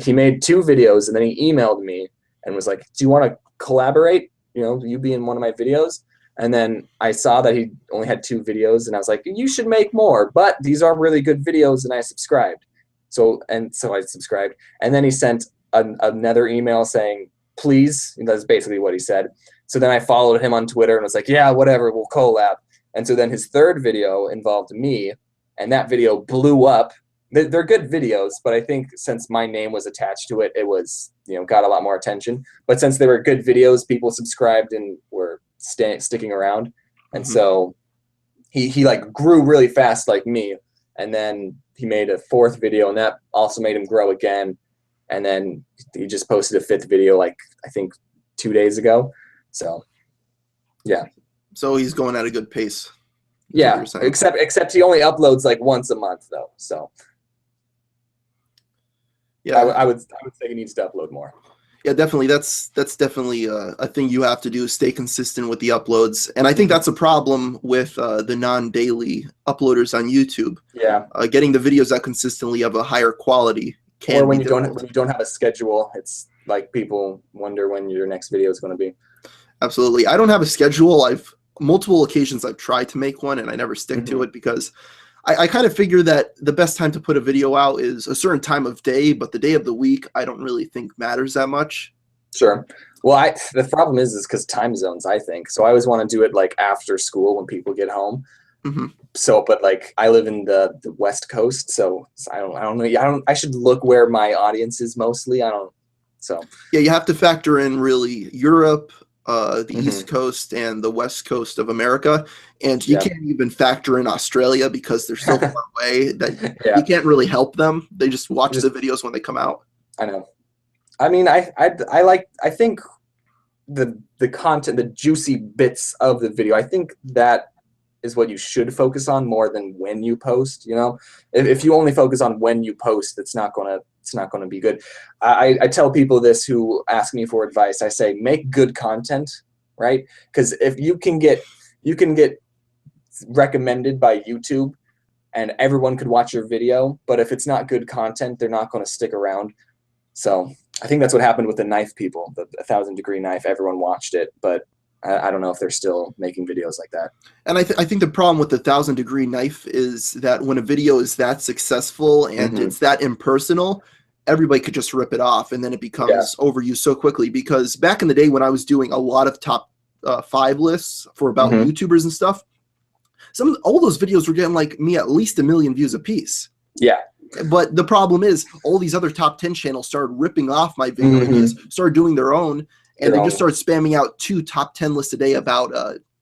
he made 2 videos, and then he emailed me and was like, do you want to collaborate? You be in one of my videos? And then I saw that he only had 2 videos, and I was like, you should make more, but these are really good videos, and I subscribed. So I subscribed. And then he sent another email saying, please, and that's basically what he said. So then I followed him on Twitter and was like, yeah, whatever, we'll collab. And so then his 3rd video involved me, and that video blew up. They're good videos, but I think since my name was attached to it, it was, got a lot more attention. But since they were good videos, people subscribed and were sticking around. And so he like grew really fast like me. And then he made a 4th video, and that also made him grow again. And then he just posted a 5th video, like I think 2 days ago. So, yeah. So he's going at a good pace. Yeah, except he only uploads like once a month though. So. Yeah, I would say he needs to upload more. Yeah, definitely. That's definitely a thing you have to do, is stay consistent with the uploads. And I think that's a problem with the non-daily uploaders on YouTube. Yeah. Getting the videos out consistently of a higher quality or when you don't have a schedule, it's like people wonder when your next video is going to be. Absolutely. I don't have a schedule. Multiple occasions I've tried to make one, and I never stick to it because I kind of figure that the best time to put a video out is a certain time of day, but the day of the week I don't really think matters that much. Sure. Well, the problem is because time zones, I think. So I always want to do it like after school when people get home. So, but like I live in the West Coast, so I don't know. I should look where my audience is mostly. So yeah, you have to factor in really Europe, the East Coast and the West Coast of America, and you can't even factor in Australia because they're so far away that you can't really help them. They just watch the videos when they come out. I know. I mean, I think the content, the juicy bits of the video, I think that is what you should focus on more than when you post. If you only focus on when you post, it's not gonna be good. I tell people this who ask me for advice. I say, make good content, right? Because if you can get recommended by YouTube and everyone could watch your video, but if it's not good content, they're not going to stick around. So I think that's what happened with the knife people, the 1,000-degree knife. Everyone watched it, but I don't know if they're still making videos like that. And I think the problem with the 1,000-degree knife is that when a video is that successful and it's that impersonal, everybody could just rip it off, and then it becomes overused so quickly. Because back in the day when I was doing a lot of top 5 lists for about YouTubers and stuff, all those videos were getting like me at least 1 million views a piece. Yeah. But the problem is all these other top 10 channels started ripping off my video ideas, started doing their own. and they just started spamming out 2 top 10 lists a day about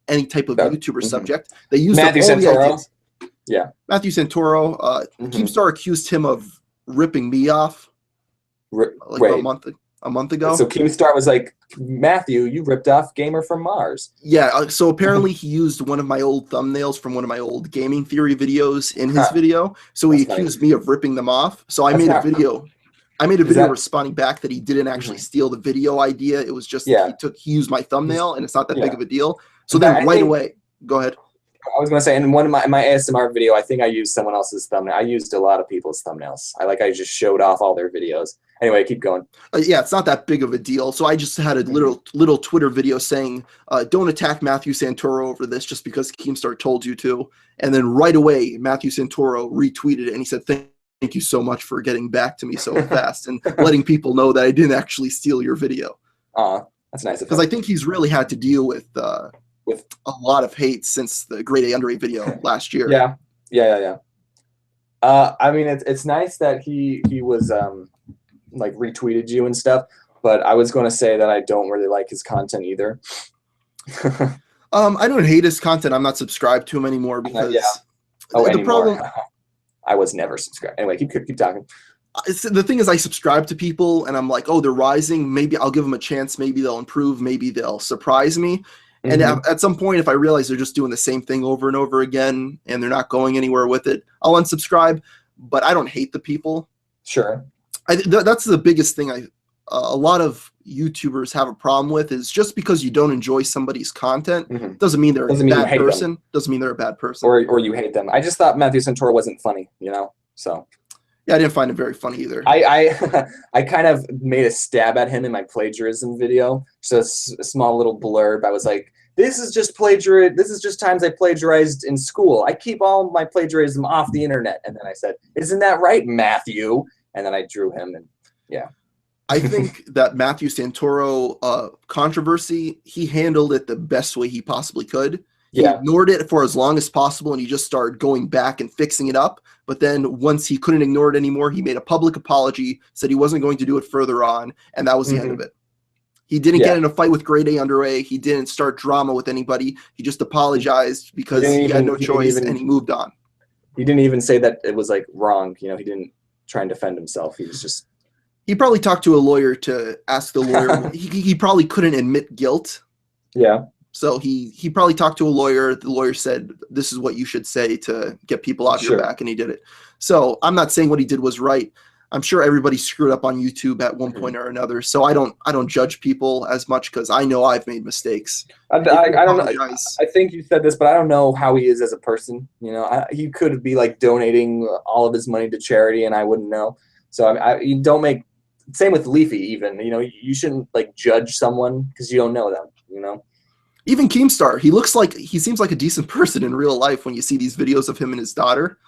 any type of YouTuber subject. They used Matthew up all Santoro. the ideas. Yeah. Matthew Santoro. Keemstar accused him of ripping me off a month ago. So Keemstar was like, Matthew, you ripped off Gamer from Mars. Yeah, so apparently he used one of my old thumbnails from one of my old gaming theory videos in his video. So he accused me of ripping them off. So I made a video. I made a video responding back that he didn't actually steal the video idea. It was just he used my thumbnail, and it's not that big of a deal. So then right away, go ahead. I was going to say, in one of my ASMR video, I think I used someone else's thumbnail. I used a lot of people's thumbnails. I just showed off all their videos. Anyway, keep going. Yeah, it's not that big of a deal. So I just had a little Twitter video saying, don't attack Matthew Santoro over this just because Keemstar told you to. And then right away, Matthew Santoro retweeted it, and he said, thank you so much for getting back to me so fast and letting people know that I didn't actually steal your video. That's nice. Because I think he's really had to deal with a lot of hate since the grade A under 8 video last year. Yeah. I mean, it's nice that he was like retweeted you and stuff, but I was going to say that I don't really like his content either. I don't hate his content. I'm not subscribed to him anymore because the problem. I was never subscribed. Anyway, keep talking. The thing is, I subscribe to people, and I'm like, oh, they're rising. Maybe I'll give them a chance. Maybe they'll improve. Maybe they'll surprise me. And at some point, if I realize they're just doing the same thing over and over again, and they're not going anywhere with it, I'll unsubscribe. But I don't hate the people. Sure. That's the biggest thing a lot of YouTubers have a problem with is just because you don't enjoy somebody's content doesn't mean they're a bad person. Doesn't mean they're a bad person. Or you hate them. I just thought Matthew Santoro wasn't funny, so. Yeah, I didn't find him very funny either. I kind of made a stab at him in my plagiarism video. Just a small little blurb. I was like, this is just times I plagiarized in school. I keep all my plagiarism off the internet. And then I said, isn't that right, Matthew? And then I drew him, and yeah. I think that Matthew Santoro controversy, he handled it the best way he possibly could. He ignored it for as long as possible, and he just started going back and fixing it up. But then once he couldn't ignore it anymore, he made a public apology, said he wasn't going to do it further on, and that was the end of it. He didn't get in a fight with grade A under A. He didn't start drama with anybody. He just apologized because he had no choice, and he moved on. He didn't even say that it was wrong. He didn't try and defend himself. He was just. He probably talked to a lawyer to ask the lawyer. he probably couldn't admit guilt. Yeah. So he probably talked to a lawyer. The lawyer said, this is what you should say to get people off your back, and he did it. So I'm not saying what he did was right. I'm sure everybody screwed up on YouTube at one point or another. So I don't judge people as much because I know I've made mistakes. I don't know. I think you said this, but I don't know how he is as a person. He could be donating all of his money to charity, and I wouldn't know. So you don't make. Same with Leafy, even. You shouldn't judge someone because you don't know them. Even Keemstar, he seems like a decent person in real life when you see these videos of him and his daughter.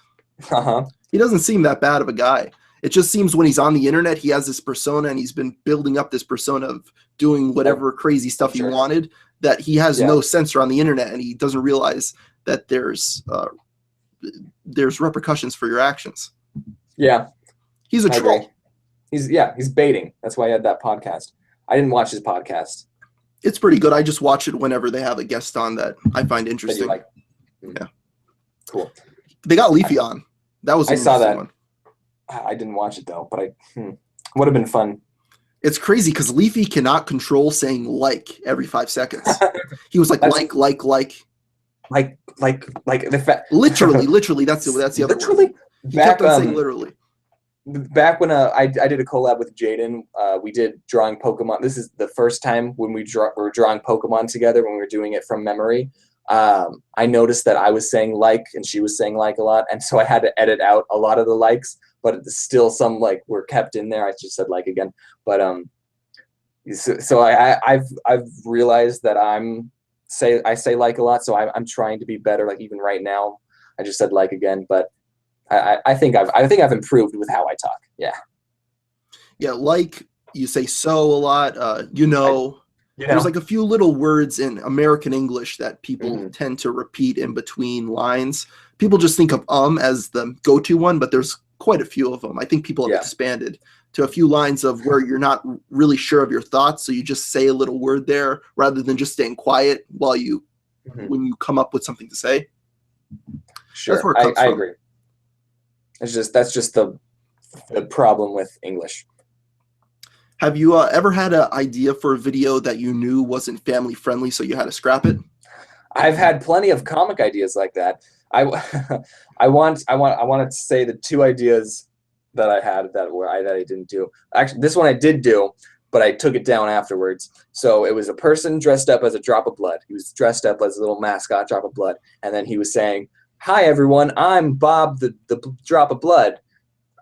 He doesn't seem that bad of a guy. It just seems when he's on the internet, he has this persona, and he's been building up this persona of doing whatever crazy stuff he wanted, that he has no censor on the internet, and he doesn't realize that there's repercussions for your actions. Yeah. He's a troll. He's baiting. That's why I had that podcast. I didn't watch his podcast. It's pretty good. I just watch it whenever they have a guest on that I find interesting. Yeah. Cool. They got Leafy on. That was I saw that one. I didn't watch it though, but would have been fun. It's crazy because Leafy cannot control saying every 5 seconds. He was like. Literally. That's the other word. He kept on saying literally. Back when I did a collab with Jaden, we did drawing Pokemon. This is the first time when we were drawing Pokemon together when we were doing it from memory. I noticed that I was saying and she was saying a lot, and so I had to edit out a lot of the likes, but still some were kept in there. I just said again, but so I've realized that I say a lot, so I'm trying to be better. Even right now, I just said again, but. I think I've improved with how I talk. Yeah. Yeah, you say so a lot. There's a few little words in American English that people tend to repeat in between lines. People just think of as the go-to one, but there's quite a few of them. I think people have Yeah. expanded to a few lines of where you're not really sure of your thoughts, so you just say a little word there rather than just staying quiet while you when you come up with something to say. Sure, That's where it comes I from. agree. That's just the problem with English. Have you ever had an idea for a video that you knew wasn't family friendly, so you had to scrap it? I've had plenty of comic ideas like that. I wanted to say the two ideas that I had that I didn't do. Actually, this one I did do, but I took it down afterwards. So it was a person dressed up as a drop of blood. He was dressed up as a little mascot, drop of blood, and then he was saying, "Hi everyone, I'm Bob the drop of blood.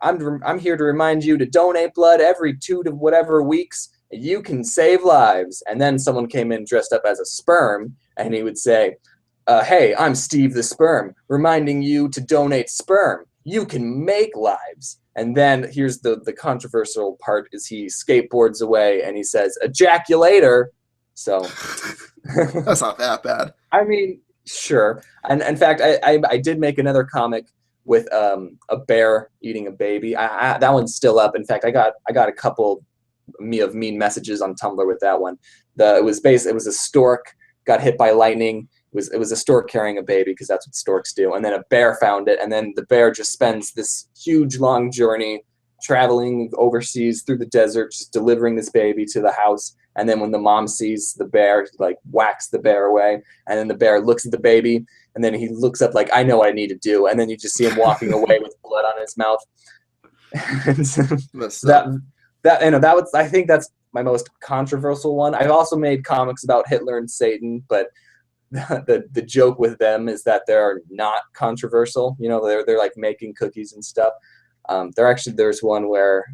I'm here to remind you to donate blood every 2 to whatever weeks. You can save lives." And then someone came in dressed up as a sperm, and he would say, "Hey, I'm Steve the sperm, reminding you to donate sperm. You can make lives." And then here's the controversial part: is he skateboards away and he says, "Ejaculator." So That's not that bad. I mean, sure. And in fact, I did make another comic with a bear eating a baby. That one's still up. In fact, I got a couple of mean messages on Tumblr with that one. It was a stork got hit by lightning. It was a stork carrying a baby, because that's what storks do. And then a bear found it, and then the bear just spends this huge long journey traveling overseas through the desert, just delivering this baby to the house. And then when the mom sees the bear, like whacks the bear away, and then the bear looks at the baby, and then he looks up like, "I know what I need to do," and then you just see him walking away with blood on his mouth. I think that's my most controversial one. I've also made comics about Hitler and Satan, but the joke with them is that they're not controversial. You know, they're like making cookies and stuff. There's one where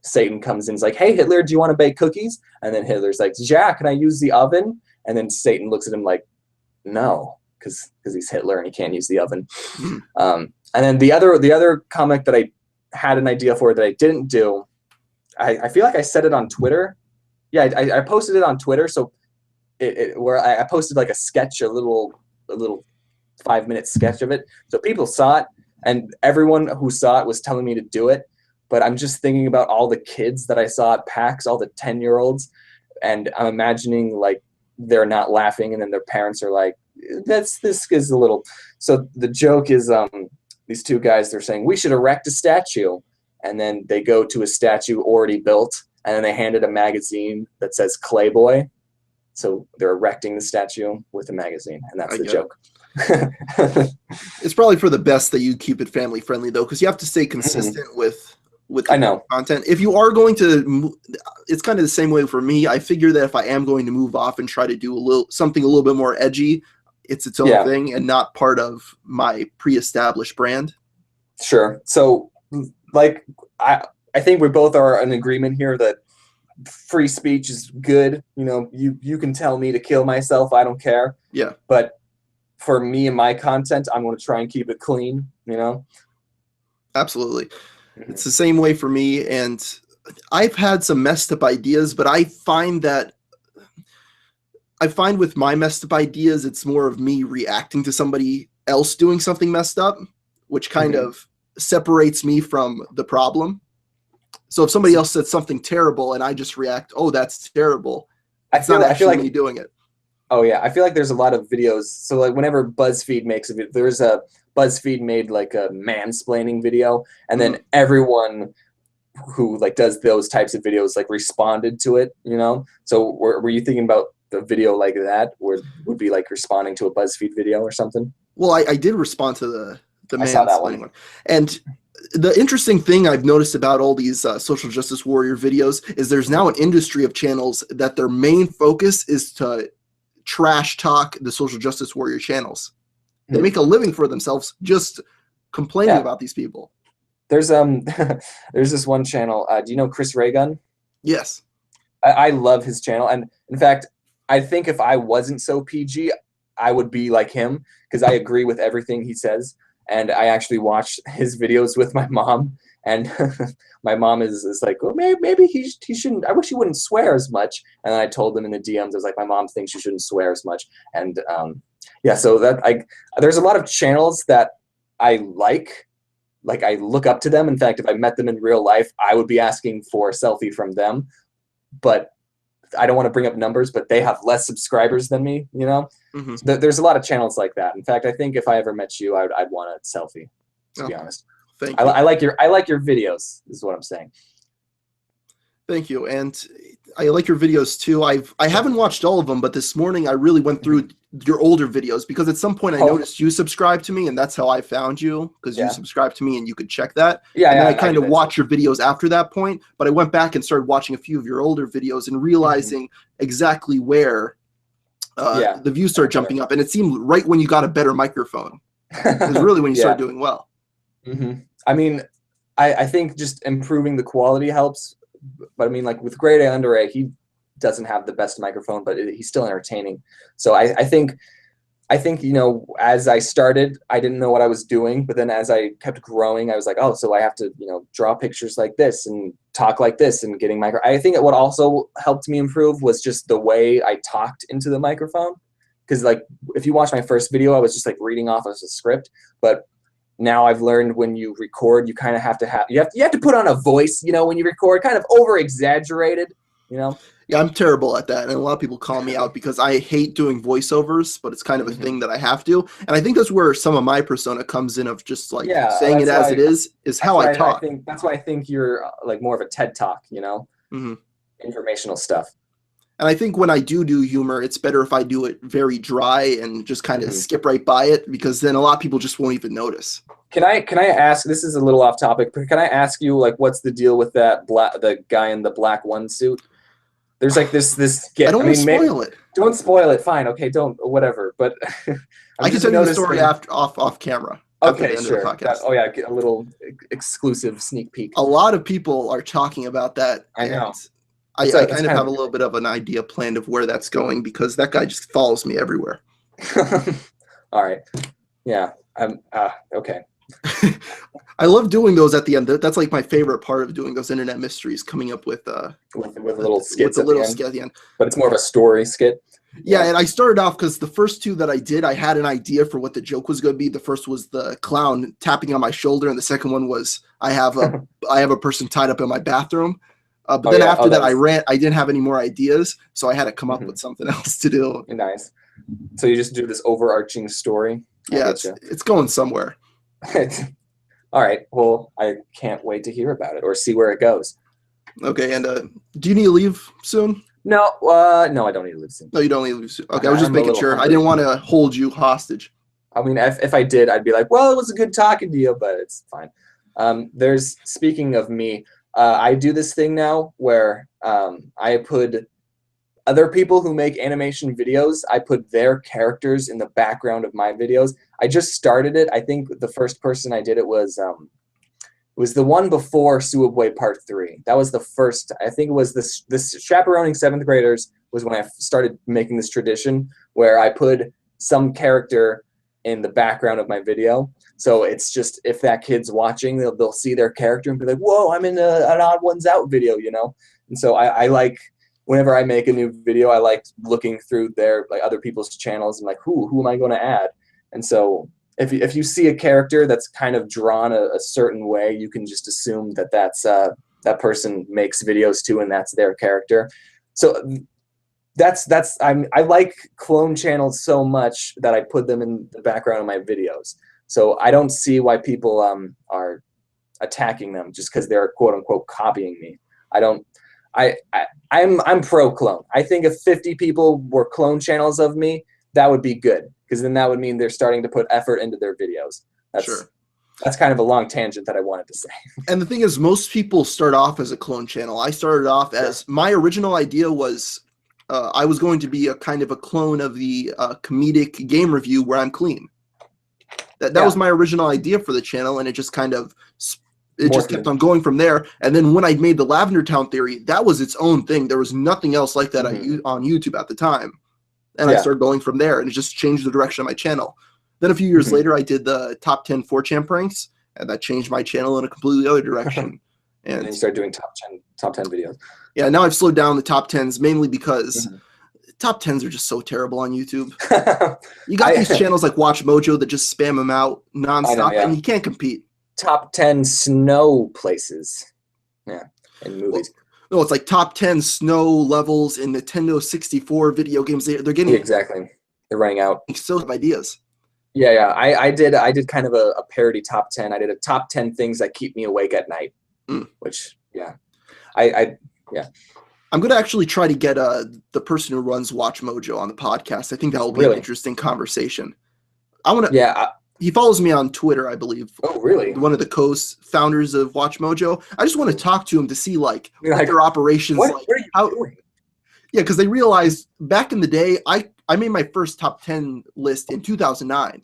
Satan comes in, is like, "Hey Hitler, do you want to bake cookies?" And then Hitler's like, "Yeah, can I use the oven?" And then Satan looks at him like, "No," because he's Hitler and he can't use the oven. And then the other comic that I had an idea for that I didn't do, I feel like I said it on Twitter. Yeah, I posted it on Twitter. So where I posted like a sketch, a little 5-minute sketch of it. So people saw it, and everyone who saw it was telling me to do it. But I'm just thinking about all the kids that I saw at PAX, all the 10-year-olds, and I'm imagining like they're not laughing, and then their parents are like, this is a little. So the joke is these two guys, they're saying we should erect a statue, and then they go to a statue already built, and then they handed a magazine that says Clayboy. So they're erecting the statue with a magazine, and that's the joke. It's probably for the best that you keep it family friendly, though, because you have to stay consistent with the content. If you are going to, it's kind of the same way for me. I figure that if I am going to move off and try to do something a little bit more edgy, it's its own thing and not part of my pre-established brand. Sure. So, like, I think we both are in agreement here that free speech is good. You know, you can tell me to kill myself, I don't care. Yeah. But for me and my content, I'm going to try and keep it clean, you know? Absolutely. It's the same way for me, and I've had some messed up ideas, but I find with my messed up ideas, it's more of me reacting to somebody else doing something messed up, which kind of separates me from the problem. So if somebody else said something terrible and I just react, "Oh, that's terrible," it's not actually me doing it. Oh yeah, I feel like there's a lot of videos. So like whenever BuzzFeed makes a video, there's a BuzzFeed made like a mansplaining video, and then everyone who like does those types of videos like responded to it, you know? So were you thinking about the video like that, where would be like responding to a BuzzFeed video or something? Well, I did respond to the mansplaining one. And the interesting thing I've noticed about all these social justice warrior videos is there's now an industry of channels that their main focus is to trash talk the social justice warrior channels. They make a living for themselves just complaining about these people. There's this one channel. Do you know Chris Raygun? Yes. I love his channel, and in fact, I think if I wasn't so PG, I would be like him, because I agree with everything he says, and I actually watch his videos with my mom, and my mom is like, "Well, maybe he shouldn't. I wish he wouldn't swear as much." And then I told them in the DMs, I was like, "My mom thinks you shouldn't swear as much." And yeah, so there's a lot of channels that I like, like I look up to them. In fact, if I met them in real life, I would be asking for a selfie from them. But I don't want to bring up numbers, but they have less subscribers than me, you know? Mm-hmm. So there's a lot of channels like that. In fact, I think if I ever met you, I'd want a selfie, to be honest. Thank you. I like your videos, is what I'm saying. Thank you. And I like your videos too. I haven't watched all of them, but this morning I really went through your older videos because at some point I noticed you subscribed to me, and that's how I found you, because you subscribed to me and you could check that. Yeah, and then I kind of watched your videos after that point, but I went back and started watching a few of your older videos and realizing exactly where the views started jumping up. And it seemed right when you got a better microphone. It was really when you started doing well. I mean, I think just improving the quality helps. But I mean, like with Grade A Under A, he doesn't have the best microphone, but he's still entertaining. So I think, you know, as I started, I didn't know what I was doing, but then as I kept growing, I was like, oh, so I have to, you know, draw pictures like this and talk like this and getting I think what also helped me improve was just the way I talked into the microphone. Because like, if you watch my first video, I was just like reading off of a script, but now I've learned when you record, you kind of have to you have to put on a voice, you know, when you record, kind of over exaggerated, you know? Yeah, I'm terrible at that. And a lot of people call me out because I hate doing voiceovers, but it's kind of a thing that I have to. And I think that's where some of my persona comes in, of just like saying it as it is how I talk. That's why I think you're like more of a TED Talk, you know, informational stuff. And I think when I do humor, it's better if I do it very dry and just kind of skip right by it, because then a lot of people just won't even notice. Can I ask, this is a little off topic, but can I ask you, like, what's the deal with the guy in the black one suit? There's like this I don't want to spoil it. Don't spoil it. Fine. Okay. Don't, whatever. But I can tell you the story off camera. Okay, sure. A little exclusive sneak peek. A lot of people are talking about that. I know. I kind of have a little bit of an idea planned of where that's going, because that guy just follows me everywhere. All right. Yeah. Okay. I love doing those at the end. That's like my favorite part of doing those internet mysteries, coming up with little skits at the end. But it's more of a story skit. Yeah, and I started off because the first two that I did, I had an idea for what the joke was going to be. The first was the clown tapping on my shoulder, and the second one was I have a person tied up in my bathroom. But then after that, I didn't have any more ideas, so I had to come up with something else to do. Nice. So you just do this overarching story? Yeah, it's going somewhere. All right. Well, I can't wait to hear about it or see where it goes. Okay, and do you need to leave soon? No, no, I don't need to leave soon. No, you don't need to leave soon. Okay, I was just making sure. Hungry. I didn't want to hold you hostage. I mean, if I did, I'd be like, well, it was a good talking to you, but it's fine. Speaking of me, I do this thing now where I put other people who make animation videos, I put their characters in the background of my videos. I just started it. I think the first person I did it was the one before Suabway Part 3. That was the first. I think it was this chaperoning 7th graders was when I started making this tradition where I put some character in the background of my video. So it's just, if that kid's watching, they'll see their character and be like, whoa, I'm in an Odd Ones Out video, you know? And so I like, whenever I make a new video, I like looking through their, like, other people's channels and like, who am I going to add? And so if you see a character that's kind of drawn a certain way, you can just assume that that person makes videos too, and that's their character. So I like clone channels so much that I put them in the background of my videos. So I don't see why people are attacking them just because they're quote unquote copying me. I'm pro clone. I think if 50 people were clone channels of me, that would be good, because then that would mean they're starting to put effort into their videos. That's kind of a long tangent that I wanted to say. And the thing is, most people start off as a clone channel. I started off as, my original idea was I was going to be a kind of a clone of the comedic game review where I'm clean. That was my original idea for the channel, and it just kind of just kept on going from there. And then when I made the Lavender Town theory, that was its own thing. There was nothing else like that on YouTube at the time. And I started going from there, and it just changed the direction of my channel. Then a few years later, I did the top 10 4chan pranks, and that changed my channel in a completely other direction. And you started doing top 10 videos. Yeah, now I've slowed down the top 10s mainly because top 10s are just so terrible on YouTube. You got these channels like Watch Mojo that just spam them out nonstop, and you can't compete. top 10 snow places. Yeah, in movies. No, it's like top 10 snow levels in Nintendo 64 video games. They're getting Exactly. They're running out. so of ideas. Yeah. I did kind of a parody top 10. I did a top 10 things that keep me awake at night. Which, yeah. Yeah. I'm going to actually try to get the person who runs Watch Mojo on the podcast. I think that will be an interesting conversation. I want to. Yeah. He follows me on Twitter, I believe. Oh, really? One of the co-founders of Watch Mojo. I just want to talk to him to see what their operations like. What are you doing? Yeah, because they realized back in the day, I made my first top 10 list in 2009.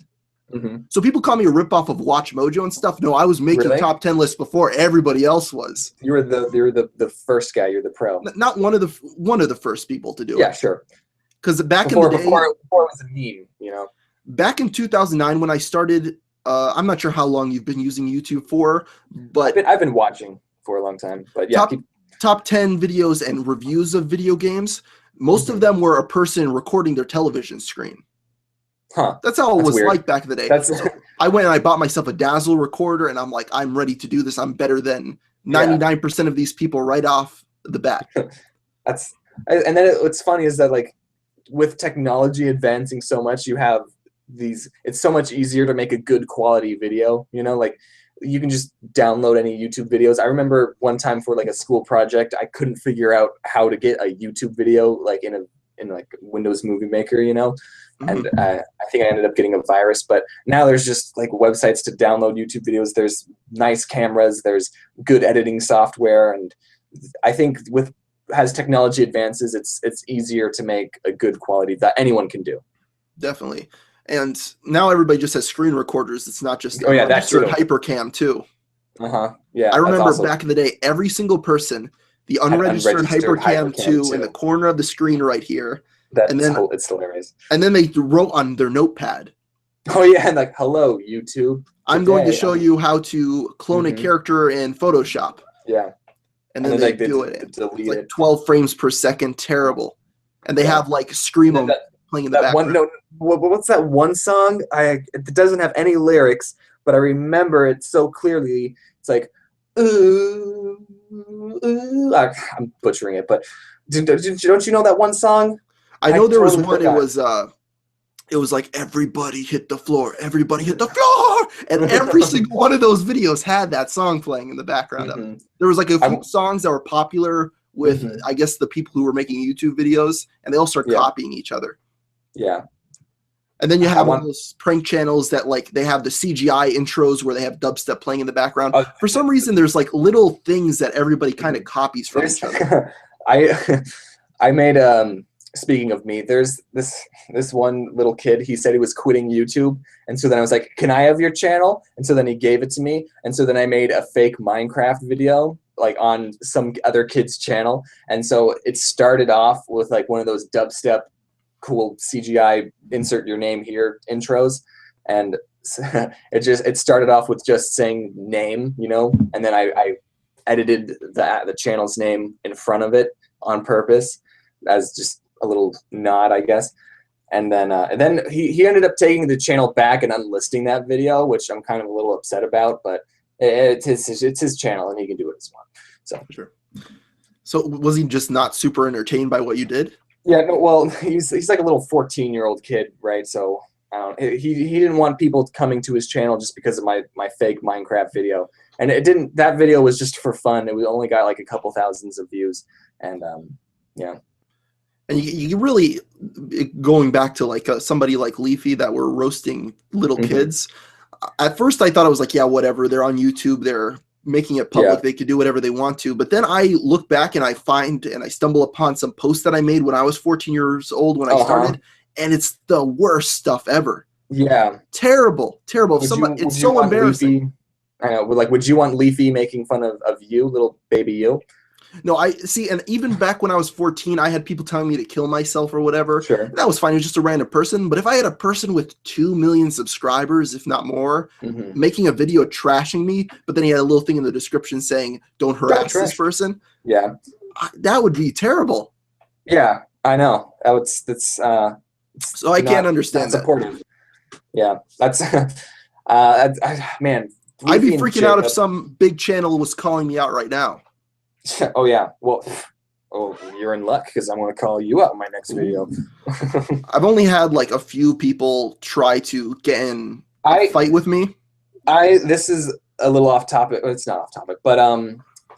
Mm-hmm. So people call me a ripoff of Watch Mojo and stuff. No, I was making top 10 lists before everybody else was. You were the first guy. You're the pro. Not one of the first people to do it. Yeah, sure. Because in the day, before it was a meme, you know. Back in 2009 when I started, I'm not sure how long you've been using YouTube for, but I've been watching for a long time. But yeah, top 10 videos and reviews of video games. Most of them were a person recording their television screen. Huh. That's how it was weird. like back in the day. So I went and I bought myself a Dazzle recorder, and I'm like, I'm ready to do this. I'm better than 99% of these people right off the bat. And then what's funny is that like with technology advancing so much, you have it's so much easier to make a good quality video, you know, like you can just download any YouTube videos. I remember one time for like a school project, I couldn't figure out how to get a YouTube video like in like Windows Movie Maker, you know. And I think I ended up getting a virus, but now there's just like websites to download YouTube videos. There's nice cameras, there's good editing software, and I think as technology advances, it's easier to make a good quality that anyone can do. Definitely. And now everybody just has screen recorders. It's not just that's HyperCam too. Yeah. I remember back in the day, every single person, the unregistered HyperCam 2 in the corner of the screen right here. It's hilarious. And then they wrote on their notepad. Oh yeah, and like, hello YouTube. I'm going to show you how to clone a character in Photoshop. Yeah. And then they do it. It's like 12 frames per second, terrible. And they have like Screamo playing in the background. What's that one song? It doesn't have any lyrics, but I remember it so clearly. It's like, ooh, ooh. I'm butchering it, but don't you know that one song? I know there was one. It was like everybody hit the floor, everybody hit the floor, and every single one of those videos had that song playing in the background of it. There was like a few songs that were popular with, I guess, the people who were making YouTube videos, and they all start copying each other. Yeah. And then you have one of those prank channels that like they have the CGI intros where they have dubstep playing in the background. For some reason, there's like little things that everybody kind of copies from each other. I made speaking of me, there's this one little kid. He said he was quitting YouTube, and so then I was like, "Can I have your channel?" And so then he gave it to me, and so then I made a fake Minecraft video like on some other kid's channel, and so it started off with like one of those dubstep, cool CGI insert your name here intros, and it started off with just saying name, you know, and then I edited the channel's name in front of it on purpose as just a little nod, I guess. And then he ended up taking the channel back and unlisting that video, which I'm kind of a little upset about, but it's his channel and he can do what he wants. So sure. So was he just not super entertained by what you did? Yeah, no, well, he's like a little 14-year-old kid, right? So he didn't want people coming to his channel just because of my fake Minecraft video, and that video was just for fun. It only got like a couple thousands of views, and yeah. And you really, going back to like somebody like Leafy that were roasting little kids. At first, I thought it was like, yeah, whatever. They're on YouTube. They're making it public. They could do whatever they want to. But then I look back and I stumble upon some posts that I made when I was 14 years old when I started, and it's the worst stuff ever. Yeah, terrible. It's so embarrassing. Leafy, I know. Like, would you want Leafy making fun of you, little baby you? No, I see, and even back when I was 14, I had people telling me to kill myself or whatever. Sure. That was fine. It was just a random person. But if I had a person with 2 million subscribers, if not more, making a video trashing me, but then he had a little thing in the description saying, don't harass this person. Yeah. That would be terrible. Yeah, I know. So I can't understand that. Supportive. Yeah, that's man. I'd be Leafy and freaking out if Jacob. some big channel was calling me out right now. Oh yeah. Well, oh, you're in luck because I'm going to call you out in my next video. I've only had like a few people try to get in a I fight with me. this is a little off topic. It's not off topic, but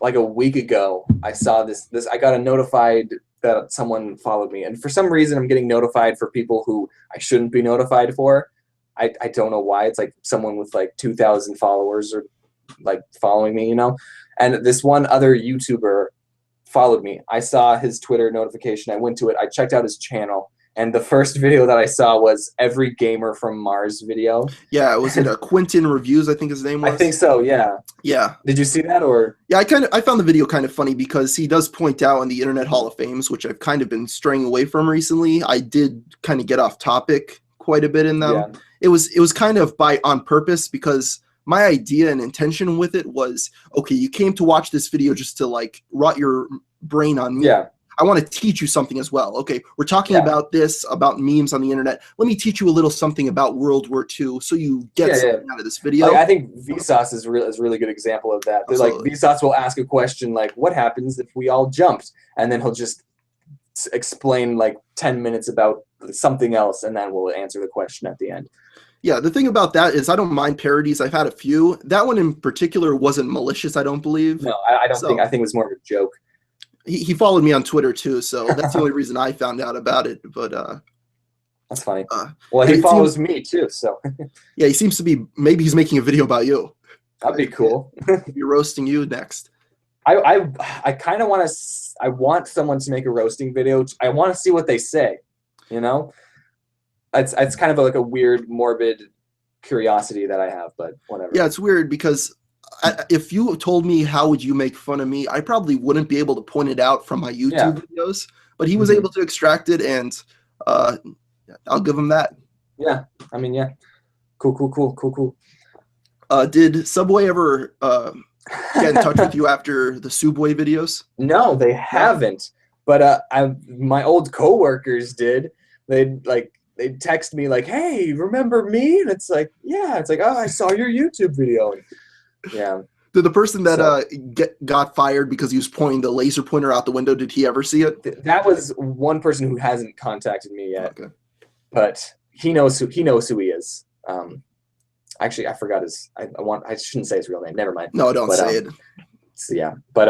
like a week ago, I saw this. I got a notified that someone followed me, and for some reason, I'm getting notified for people who I shouldn't be notified for. I don't know why. It's like someone with like 2,000 followers or like following me, you know. And this one other YouTuber followed me. I saw his Twitter notification. I went to it. I checked out his channel. And the first video that I saw was every gamer from Mars video. Yeah, was it a Quentin Reviews? I think his name was. I think so. Yeah. Yeah. Did you see that or? Yeah, I found the video kind of funny because he does point out in the Internet Hall of Fames, which I've kind of been straying away from recently. I did kind of get off topic quite a bit in them. Yeah. It was kind of on purpose because my idea and intention with it was, okay, you came to watch this video just to like rot your brain on me. Yeah. I want to teach you something as well. Okay, we're talking about this, about memes on the internet. Let me teach you a little something about World War II so you get something out of this video. Like, I think Vsauce is a really good example of that. Like Vsauce will ask a question like, what happens if we all jumped? And then he'll just explain like 10 minutes about something else, and then we'll answer the question at the end. Yeah, the thing about that is I don't mind parodies. I've had a few. That one in particular wasn't malicious, I don't believe. No, I don't think. I think it was more of a joke. He followed me on Twitter too, so that's the only reason I found out about it. But that's funny. Well, he follows me too, so yeah, he seems to be. Maybe he's making a video about you. That'd be cool. He'll be roasting you next. I kind of want to. I want someone to make a roasting video. I want to see what they say. You know, it's kind of like a weird, morbid curiosity that I have, but whatever. Yeah, it's weird because if you told me how would you make fun of me, I probably wouldn't be able to point it out from my YouTube videos. But he was able to extract it, and I'll give him that. Yeah, I mean, yeah, cool. Did Subway ever get in touch with you after the Subway videos? No, they haven't. But my old coworkers did. They'd text me like, "Hey, remember me?" And it's like, yeah. It's like, "Oh, I saw your YouTube video." And, yeah. Did the person that got fired because he was pointing the laser pointer out the window, did he ever see it? That was one person who hasn't contacted me yet. Okay. But he knows who he is. Actually, I forgot his. I shouldn't say his real name. Never mind. No, don't say it. So, yeah, but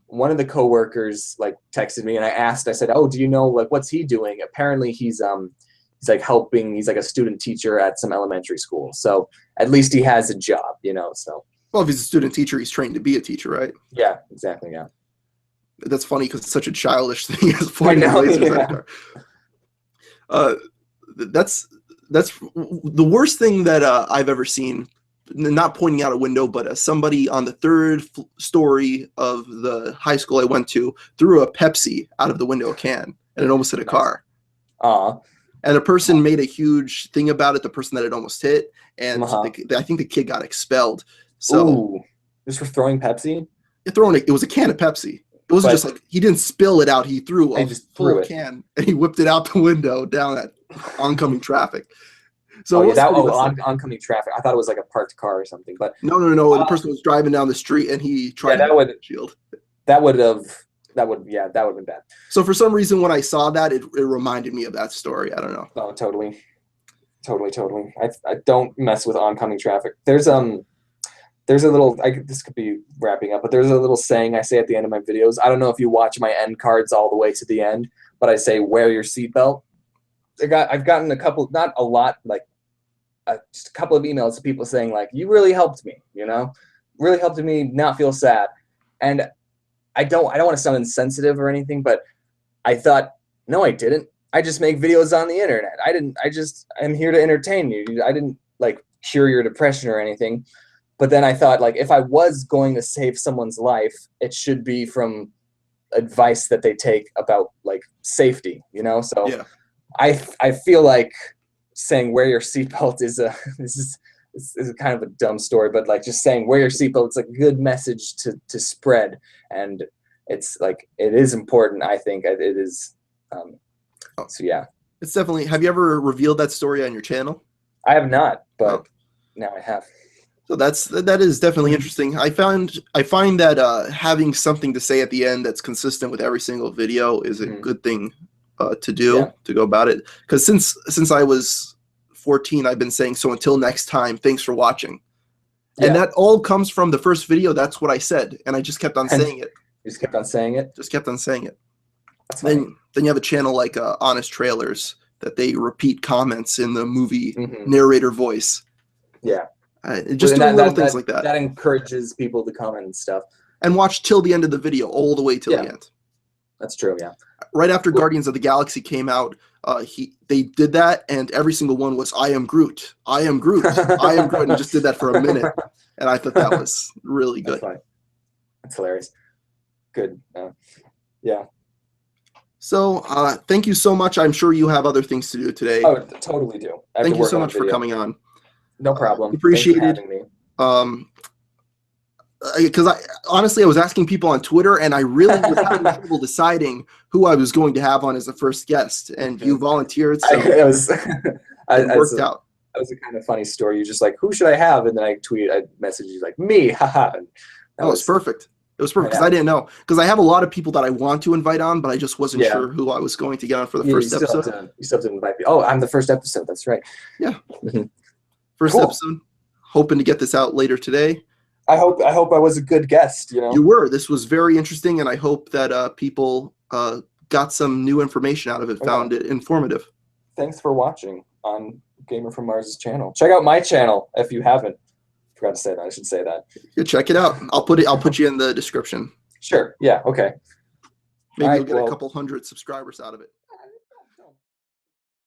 one of the coworkers like texted me, and I said, "Oh, do you know like what's he doing?" Apparently, he's like helping. He's like a student teacher at some elementary school. So at least he has a job, you know. So well, if he's a student teacher, he's trained to be a teacher, right? Yeah, exactly. Yeah. That's funny because it's such a childish thing as pointing lasers at that's the worst thing that I've ever seen. Not pointing out a window, but somebody on the third story of the high school I went to threw a Pepsi out of the window can, and it almost hit a car. And a person made a huge thing about it, the person that it almost hit, and I think the kid got expelled. So just for throwing Pepsi? It was a can of Pepsi. It wasn't just like he didn't spill it out. He threw a full can and he whipped it out the window down at oncoming traffic. So oncoming traffic. I thought it was like a parked car or something, but no. The person was driving down the street and he tried to shield. That would have been bad. So for some reason, when I saw that, it reminded me of that story. I don't know. Oh, totally. I don't mess with oncoming traffic. There's a little. This could be wrapping up, but there's a little saying I say at the end of my videos. I don't know if you watch my end cards all the way to the end, but I say wear your seatbelt. I've gotten a couple, not a lot, like just a couple of emails of people saying like, "You really helped me, you know, really helped me not feel sad." And I don't want to sound insensitive or anything, but I thought, no, I didn't. I just make videos on the internet. I'm here to entertain you. I didn't like cure your depression or anything. But then I thought, like, if I was going to save someone's life, it should be from advice that they take about like safety, you know? So yeah. I feel like saying wear your seatbelt is kind of a dumb story, but like just saying wear your seatbelt, it's a good message to spread. And it's like, it is important. I think it is. So yeah. It's definitely, have you ever revealed that story on your channel? I have not, but Oh. now I have. So that is definitely interesting. I find that having something to say at the end that's consistent with every single video is a good thing to do, to go about it. Because since I was 14, I've been saying, so until next time, thanks for watching. And that all comes from the first video. That's what I said, and I just kept on saying it. You just kept on saying it? Just kept on saying it. That's funny. Then you have a channel like Honest Trailers that they repeat comments in the movie narrator voice. Yeah. Just doing little things like that. That encourages people to comment and stuff. And watch till the end of the video, all the way till the end. That's true, yeah. Right after Guardians of the Galaxy came out, they did that, and every single one was, I am Groot, I am Groot, I am Groot, and he just did that for a minute. And I thought that was really good. That's funny. That's hilarious. Good. Yeah. So thank you so much. I'm sure you have other things to do today. Oh, totally do. Thank you so much for coming on. No problem. Appreciate it. Because honestly, I was asking people on Twitter, and I really was having trouble deciding who I was going to have on as the first guest, and you volunteered, so it worked out. That was a kind of funny story. You're just like, who should I have? And then I messaged you like, me, haha. That was perfect. It was perfect, because I didn't know. Because I have a lot of people that I want to invite on, but I just wasn't sure who I was going to get on for the first episode. You still have to invite me. Oh, I'm the first episode. That's right. Yeah. First episode. Hoping to get this out later today. I hope I was a good guest, you know. You were. This was very interesting, and I hope that people got some new information out of it, found it informative. Thanks for watching on Gamer from Mars' channel. Check out my channel if you haven't. Forgot to say that. I should say that. Yeah, check it out. I'll put you in the description. Sure. Yeah. Okay. Maybe you'll get a couple hundred subscribers out of it.